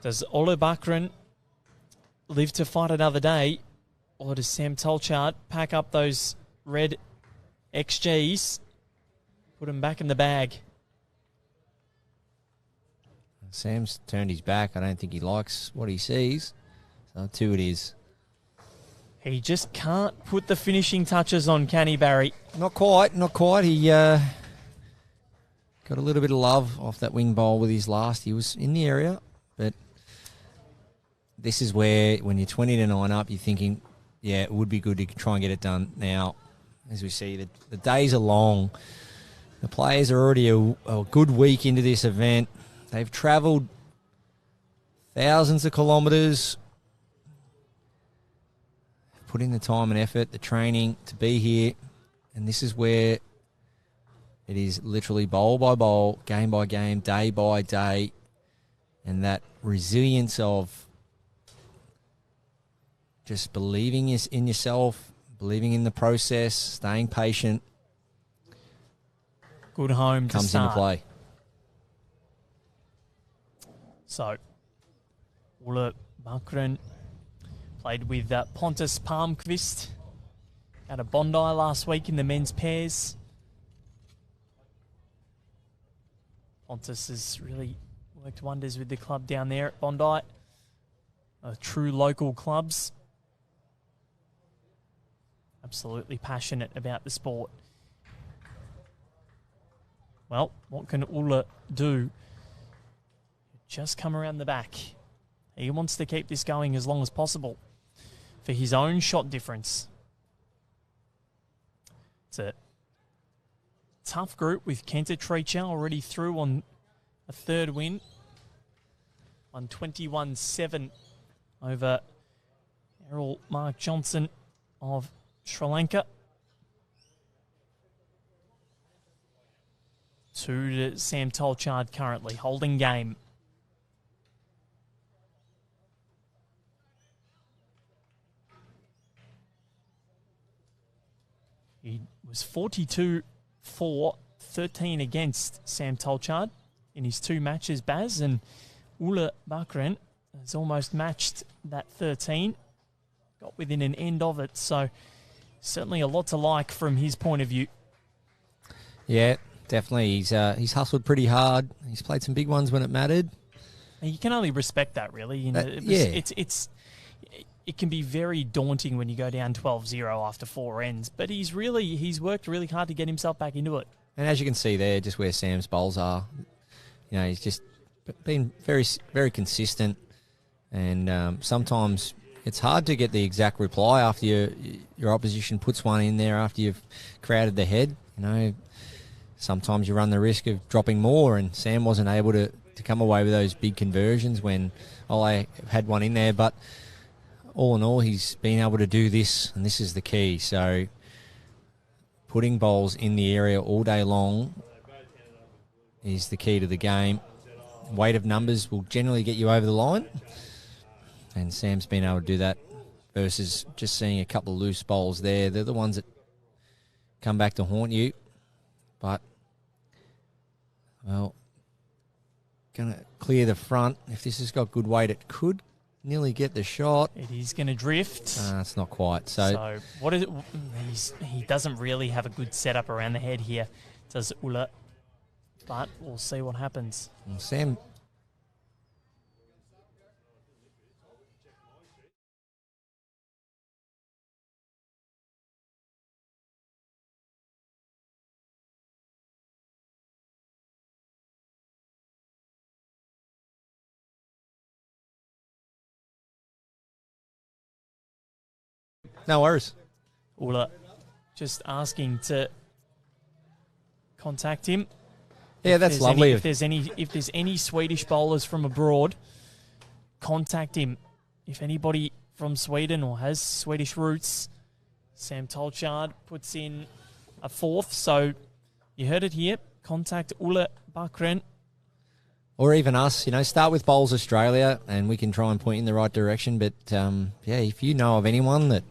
Does Olu Bakran live to fight another day, or does Sam Tolchard pack up those red XGs, put them back in the bag? Sam's turned his back. I don't think he likes what he sees. So 2 it is. He just can't put the finishing touches on, can he, Barry? Not quite. He got a little bit of love off that wing bowl with his last. He was in the area, but this is where, when you're 20-9 up, you're thinking, yeah, it would be good to try and get it done now. As we see, the days are long. The players are already a good week into this event. They've travelled thousands of kilometres, put in the time and effort, the training to be here. And this is where it is literally bowl by bowl, game by game, day by day. And that resilience of just believing in yourself, believing in the process, staying patient. Good home to comes start. Into play. So, Ulla Bakren played with Pontus Palmqvist out of Bondi last week in the men's pairs. Pontus has really worked wonders with the club down there at Bondi. True local clubs. Absolutely passionate about the sport. Well, what can Ulla do? Just come around the back. He wants to keep this going as long as possible for his own shot difference. It's a tough group with Kenta Treacher already through on a third win. On 21-7 over Errol Mark Johnson of Sri Lanka. 2 to Sam Tolchard currently holding game. He was 42-4, 13 against Sam Tolchard in his 2 matches, Baz, and Ulla Bakren has almost matched that 13, got within an end of it, so certainly a lot to like from his point of view. Yeah, definitely. He's hustled pretty hard. He's played some big ones when it mattered. And you can only respect that, really. You know, it can be very daunting when you go down 12-0 after 4 ends, but he's worked really hard to get himself back into it. And as you can see there, just where Sam's bowls are, you know, he's just been very, very consistent. And sometimes it's hard to get the exact reply after your opposition puts one in there after you've crowded the head. You know, sometimes you run the risk of dropping more, and Sam wasn't able to come away with those big conversions when I had one in there, but all in all, he's been able to do this, and this is the key. So putting bowls in the area all day long is the key to the game. Weight of numbers will generally get you over the line, and Sam's been able to do that versus just seeing a couple of loose bowls there. They're the ones that come back to haunt you. But, well, going to clear the front. If this has got good weight, it could nearly get the shot. It is going to drift. It's not quite. So what is it? He doesn't really have a good setup around the head here, does Ulla. But we'll see what happens. Sam. No worries. Ulla just asking to contact him. Yeah, that's lovely. If there's any Swedish bowlers from abroad, contact him. If anybody from Sweden or has Swedish roots, Sam Tolchard puts in a 4th. So you heard it here. Contact Ulla Bakren. Or even us, you know, start with Bowls Australia and we can try and point in the right direction. But, if you know of anyone that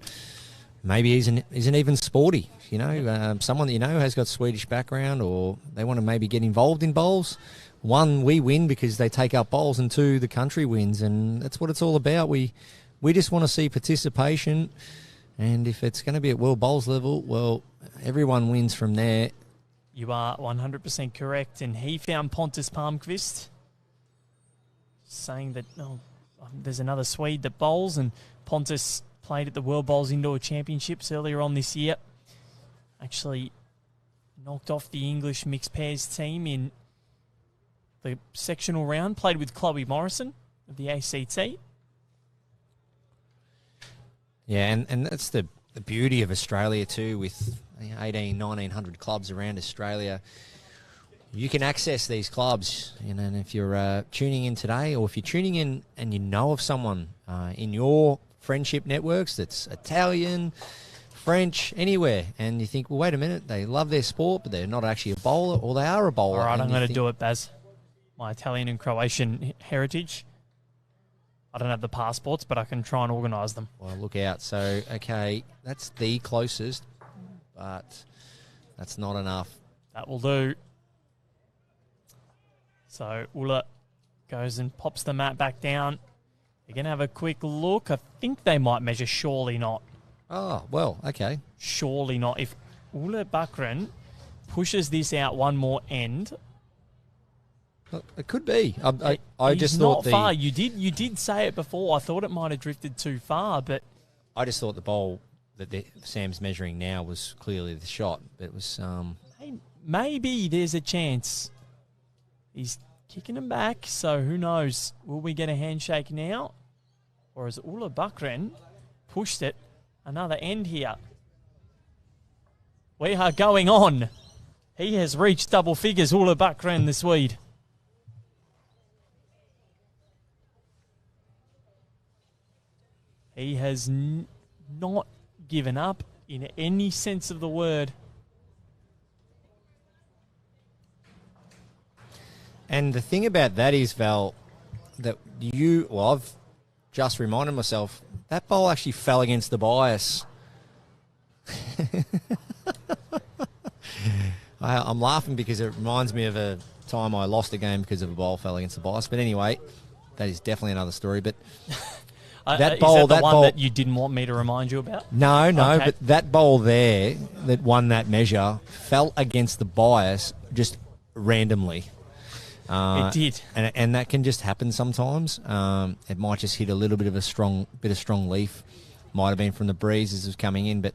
maybe isn't even sporty, you know, someone that you know has got Swedish background or they want to maybe get involved in bowls, 1, we win because they take up bowls, and 2, the country wins. And that's what it's all about. We We just want to see participation. And if it's going to be at World Bowls level, well, everyone wins from there. You are 100% correct. And he found Pontus Palmqvist, saying that there's another Swede that bowls, and Pontus played at the World Bowls Indoor Championships earlier on this year. Actually knocked off the English mixed pairs team in the sectional round, played with Chloe Morrison of the ACT. Yeah, and that's the beauty of Australia too, with 1,900 clubs around Australia. You can access these clubs, and if you're tuning in today, or if you're tuning in and you know of someone in your friendship networks that's Italian, French, anywhere, and you think, well, wait a minute, they love their sport, but they're not actually a bowler, or they are a bowler. All right, I'm going to do it, Baz. My Italian and Croatian heritage. I don't have the passports, but I can try and organise them. Well, look out. So, okay, that's the closest, but that's not enough. That will do. So, Ulla goes and pops the mat back down. They're going to have a quick look. I think they might measure. Surely not. Oh, well, okay. Surely not. If Ulla Bakren pushes this out one more end... It could be. I just thought not far. You did say it before. I thought it might have drifted too far, but I just thought the bowl that Sam's measuring now was clearly the shot. It was maybe there's a chance. He's kicking him back, so who knows? Will we get a handshake now, or has Ulla Bakren pushed it another end here? We are going on. He has reached double figures. Ulla Bakren, the Swede. He has not given up in any sense of the word. And the thing about that is, Val, that I've just reminded myself, that ball actually fell against the bias. I'm laughing because it reminds me of a time I lost a game because of a ball fell against the bias. But anyway, that is definitely another story. But... That bowl, is that the one that you didn't want me to remind you about? No, okay. But that bowl there that won that measure fell against the bias just randomly. It did. And that can just happen sometimes. It might just hit a little bit of strong leaf. Might have been from the breeze as it was coming in. But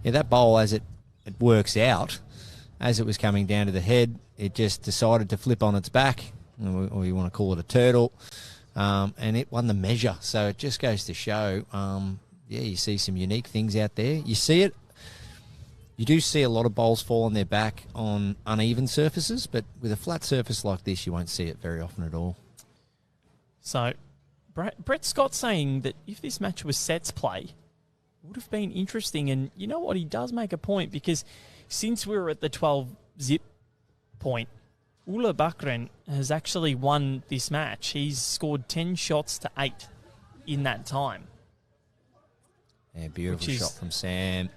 yeah, that bowl, as it works out, as it was coming down to the head, it just decided to flip on its back, or you want to call it a turtle. And it won the measure. So it just goes to show, you see some unique things out there. You see it. You do see a lot of bowls fall on their back on uneven surfaces, but with a flat surface like this, you won't see it very often at all. So Brett Scott saying that if this match was sets play, it would have been interesting. And you know what? He does make a point, because since we were at the 12-zip point, Ulla Bakren has actually won this match. He's scored 10 shots to 8 in that time. Yeah, beautiful shot from Sam.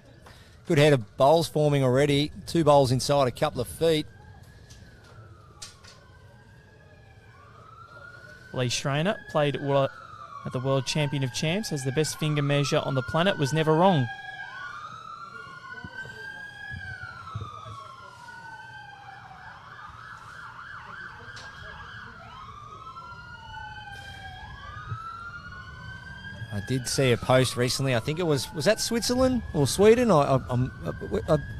Good head of bowls forming already. 2 bowls inside a couple of feet. Lee Schreiner played Ulla at the World Champion of Champs, has the best finger measure on the planet, was never wrong. I did see a post recently. I think it was that Switzerland or Sweden? I'm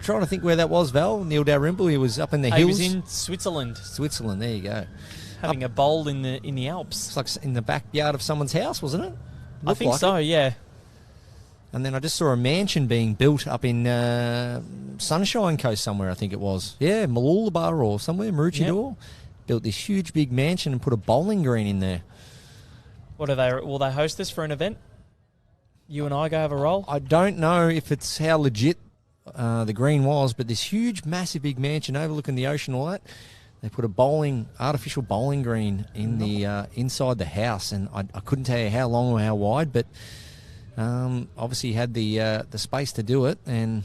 trying to think where that was, Val. Neil Dalrymple, he was up in the hills. He was in Switzerland. Switzerland, there you go. Having a bowl in the Alps. It's like in the backyard of someone's house, wasn't it? I think like so, yeah. And then I just saw a mansion being built up in Sunshine Coast somewhere, I think it was. Yeah, Mooloolaba or somewhere, Maroochydore. Yep. Built this huge big mansion and put a bowling green in there. What are they? Will they host us for an event? You and I go have a roll? I don't know if it's how legit the green was, but this huge, massive, big mansion overlooking the ocean, all that. They put a artificial bowling green in the inside the house, and I couldn't tell you how long or how wide, but obviously had the space to do it, and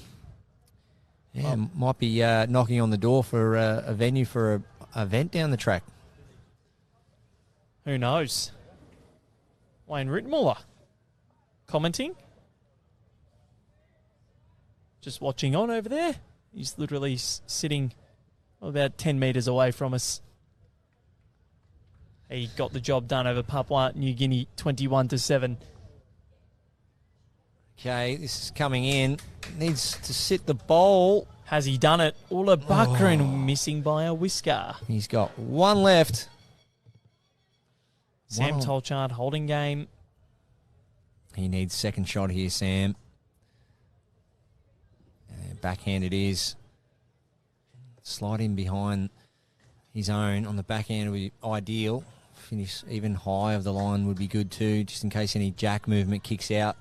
might be knocking on the door for a venue for an event down the track. Who knows? Wayne Ritmuller commenting. Just watching on over there. He's literally sitting about 10 metres away from us. He got the job done over Papua New Guinea 21-7. Okay, this is coming in. Needs to sit the ball. Has he done it? Ula Bakrin missing by a whisker. He's got one left. Sam Wow. Tolchard holding game. He needs second shot here, Sam. Backhand it is. Slide in behind his own on the backhand would be ideal. Finish even high of the line would be good too, just in case any jack movement kicks out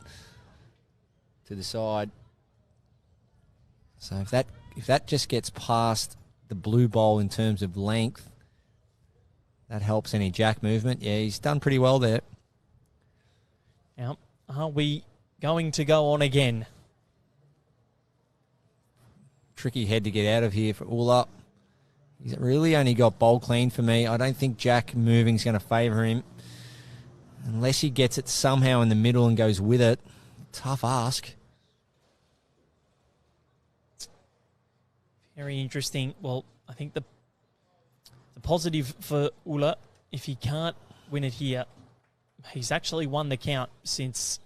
to the side. So if that just gets past the blue bowl in terms of length, that helps any jack movement. Yeah, he's done pretty well there. Now, are we going to go on again? Tricky head to get out of here for Ula. He's really only got bowl clean for me. I don't think jack moving is going to favour him. Unless he gets it somehow in the middle and goes with it. Tough ask. Very interesting. Well, I think the positive for Ula, if he can't win it here, he's actually won the count since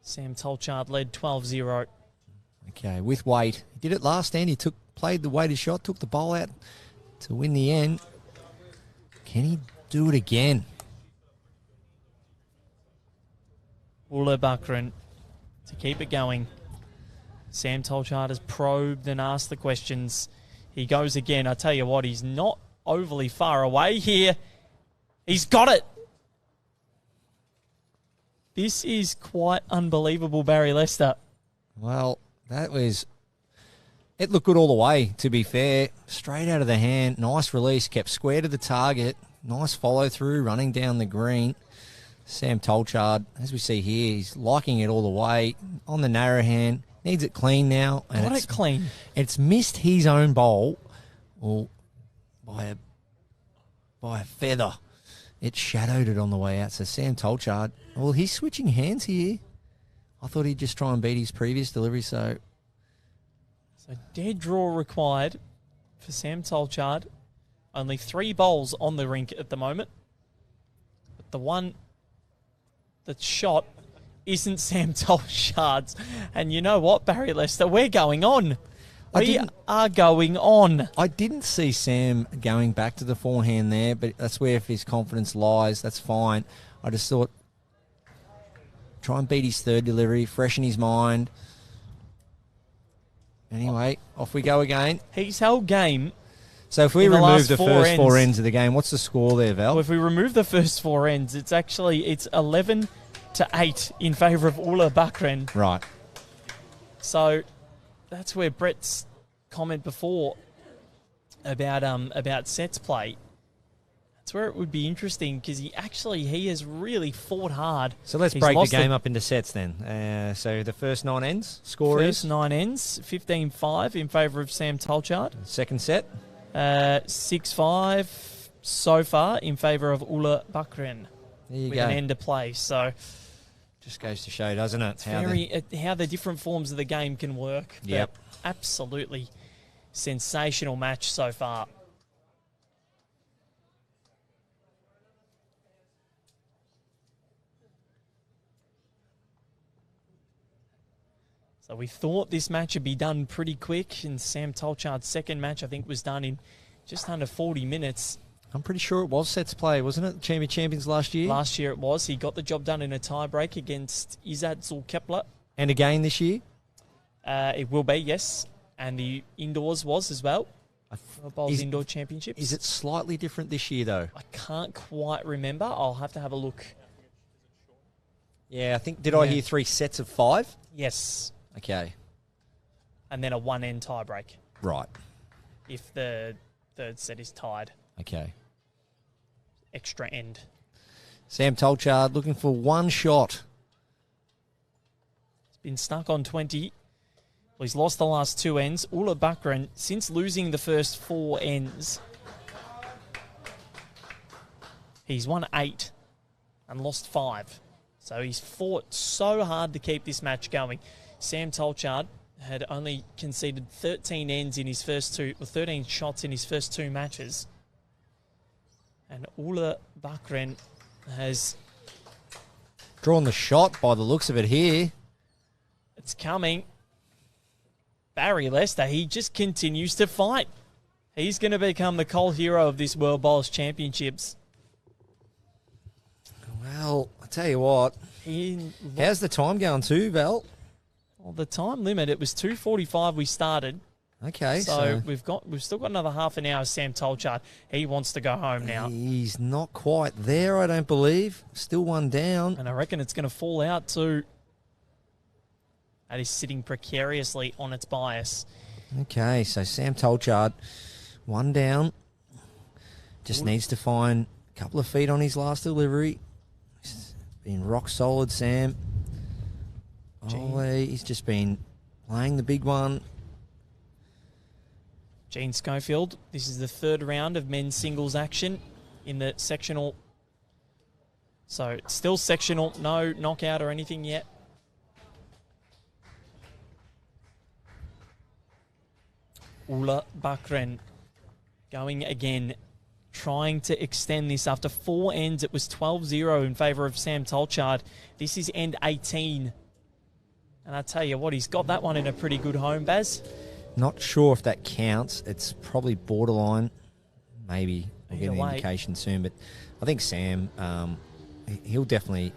Sam Tolchard led 12-0. Okay, with weight. He did it last end. He played the weighted shot, took the bowl out to win the end. Can he do it again? Ula Bakrin to keep it going. Sam Tolchard has probed and asked the questions. He goes again. I tell you what, he's not overly far away here. He's got it. This is quite unbelievable, Barry Lester. Well, it looked good all the way, to be fair. Straight out of the hand. Nice release. Kept square to the target. Nice follow through, running down the green. Sam Tolchard, as we see here, he's liking it all the way. On the narrow hand. Needs it clean now. Got it clean. It's missed his own bowl by a feather. It shadowed it on the way out. So Sam Tolchard, well, he's switching hands here. I thought he'd just try and beat his previous delivery, so dead draw required for Sam Tolchard. Only 3 bowls on the rink at the moment. But the one that's shot isn't Sam Tolchard's. And you know what, Barry Lester? We're going on. We are going on. I didn't see Sam going back to the forehand there, but that's where if his confidence lies, that's fine. I just thought, try and beat his third delivery, freshen his mind. Anyway, off we go again. He's held game. So if we in the remove last the four first ends, 4 ends of the game, what's the score there, Val? Well, if we remove the first 4 ends, it's 11-8 in favour of Ula Bakrin. Right. So that's where Brett's comment before about sets play. That's where it would be interesting because he has really fought hard. So let's break the game up into sets then. So the first 9 ends, score first is? 9 ends, 15-5 in favour of Sam Tolchard. Second set? 6-5 so far in favour of Ula Bakrin. There you with go. an end to play. So just goes to show, doesn't it? how the different forms of the game can work. Yep. But absolutely sensational match so far. So we thought this match would be done pretty quick, and Sam Tolchard's second match, I think, was done in just under 40 minutes. I'm pretty sure it was sets play, wasn't it? Champions last year? Last year it was. He got the job done in a tie-break against Izzat Zulkepler. And again this year? It will be, yes. And the indoors was as well. Bowls Indoor Championships. Is it slightly different this year, though? I can't quite remember. I'll have to have a look. Yeah, I think, did I hear 3 sets of 5? Yes. Okay. And then a 1-end tie-break. Right. If the third set is tied. Okay. Extra end. Sam Tolchard looking for 1 shot. He's been stuck on 20. Well, he's lost the last 2 ends. Ula Bakrin, since losing the first 4 ends, he's won 8 and lost 5. So he's fought so hard to keep this match going. Sam Tolchard had only conceded 13 ends in his first 13 shots in his first 2 matches. And Ula Bakren has drawn the shot by the looks of it here. It's coming. Barry Lester, he just continues to fight. He's going to become the cold hero of this World Bowls Championships. Well, I tell you what. How's the time going too, Val? Well, the time limit, it was 2:45 we started. Okay, so we've still got another half an hour. Sam Tolchard, he wants to go home now. He's not quite there, I don't believe. Still one down. And I reckon it's going to fall out too. That is sitting precariously on its bias. Okay, so Sam Tolchard, one down. Just needs to find a couple of feet on his last delivery. He's been rock solid, Sam. He's just been playing the big one. Gene Schofield, this is the 3rd round of men's singles action in the sectional. So it's still sectional, no knockout or anything yet. Ula Bakren going again, trying to extend this. After 4 ends, it was 12-0 in favour of Sam Tolchard. This is end 18. And I tell you what, he's got that one in a pretty good home, Baz. Not sure if that counts. It's probably borderline. Maybe we'll get an indication soon. But I think Sam, he'll definitely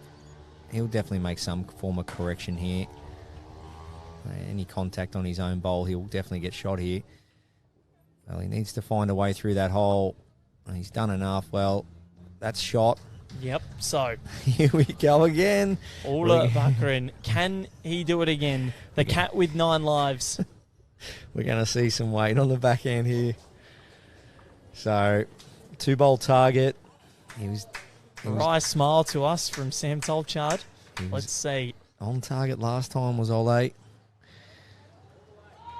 make some form of correction here. Any contact on his own bowl, he'll definitely get shot here. Well, he needs to find a way through that hole. And he's done enough. Well, that's shot. Yep, so. Here we go again. Ula Bakren, can he do it again? The cat with 9 lives. We're going to see some weight on the back end here. So, 2-bowl target. Wry smile to us from Sam Tolchard. Let's see. On target last time was Ole.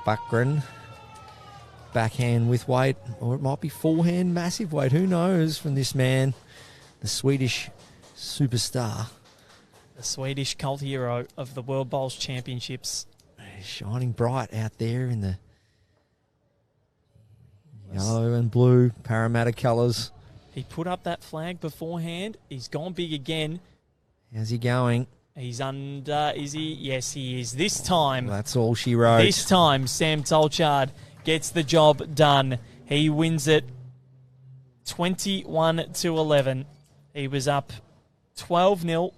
Bakren. Backhand with weight. Or it might be forehand massive weight. Who knows from this man. The Swedish superstar. The Swedish cult hero of the World Bowls Championships. Shining bright out there in the yellow and blue Parramatta colours. He put up that flag beforehand. He's gone big again. How's he going? He's under, is he? Yes, he is. This time. Well, that's all she wrote. This time, Sam Tolchard gets the job done. He wins it 21-11. He was up 12-0.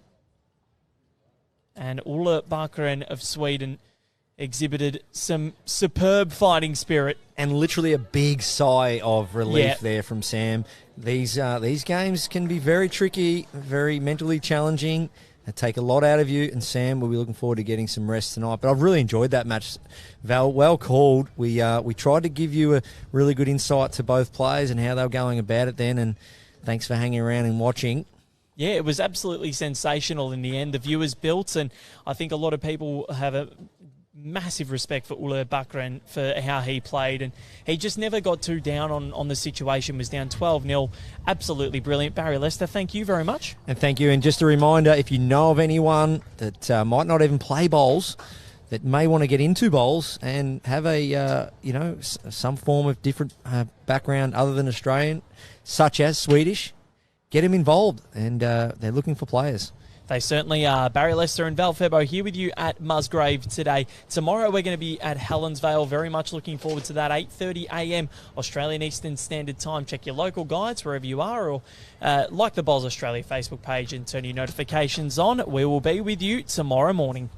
And Ula Bakren of Sweden exhibited some superb fighting spirit. And literally a big sigh of relief there from Sam. These games can be very tricky, very mentally challenging. They take a lot out of you. And Sam, we'll be looking forward to getting some rest tonight. But I've really enjoyed that match, Val. Well called. We tried to give you a really good insight to both players and how they were going about it then. And thanks for hanging around and watching. Yeah, it was absolutely sensational in the end. The viewers built, and I think a lot of people have a massive respect for Ula Bakren for how he played, and he just never got too down on the situation. Was down 12-0. Absolutely brilliant. Barry Lester, thank you very much. And thank you. And just a reminder, if you know of anyone that might not even play bowls, that may want to get into bowls and have a some form of different background other than Australian, such as Swedish, get them involved, and they're looking for players. They certainly are. Barry Lester and Val Febo here with you at Musgrave today. Tomorrow we're going to be at Helensvale. Very much looking forward to that. 8:30 a.m. Australian Eastern Standard Time. Check your local guides wherever you are, or like the Bowls Australia Facebook page and turn your notifications on. We will be with you tomorrow morning.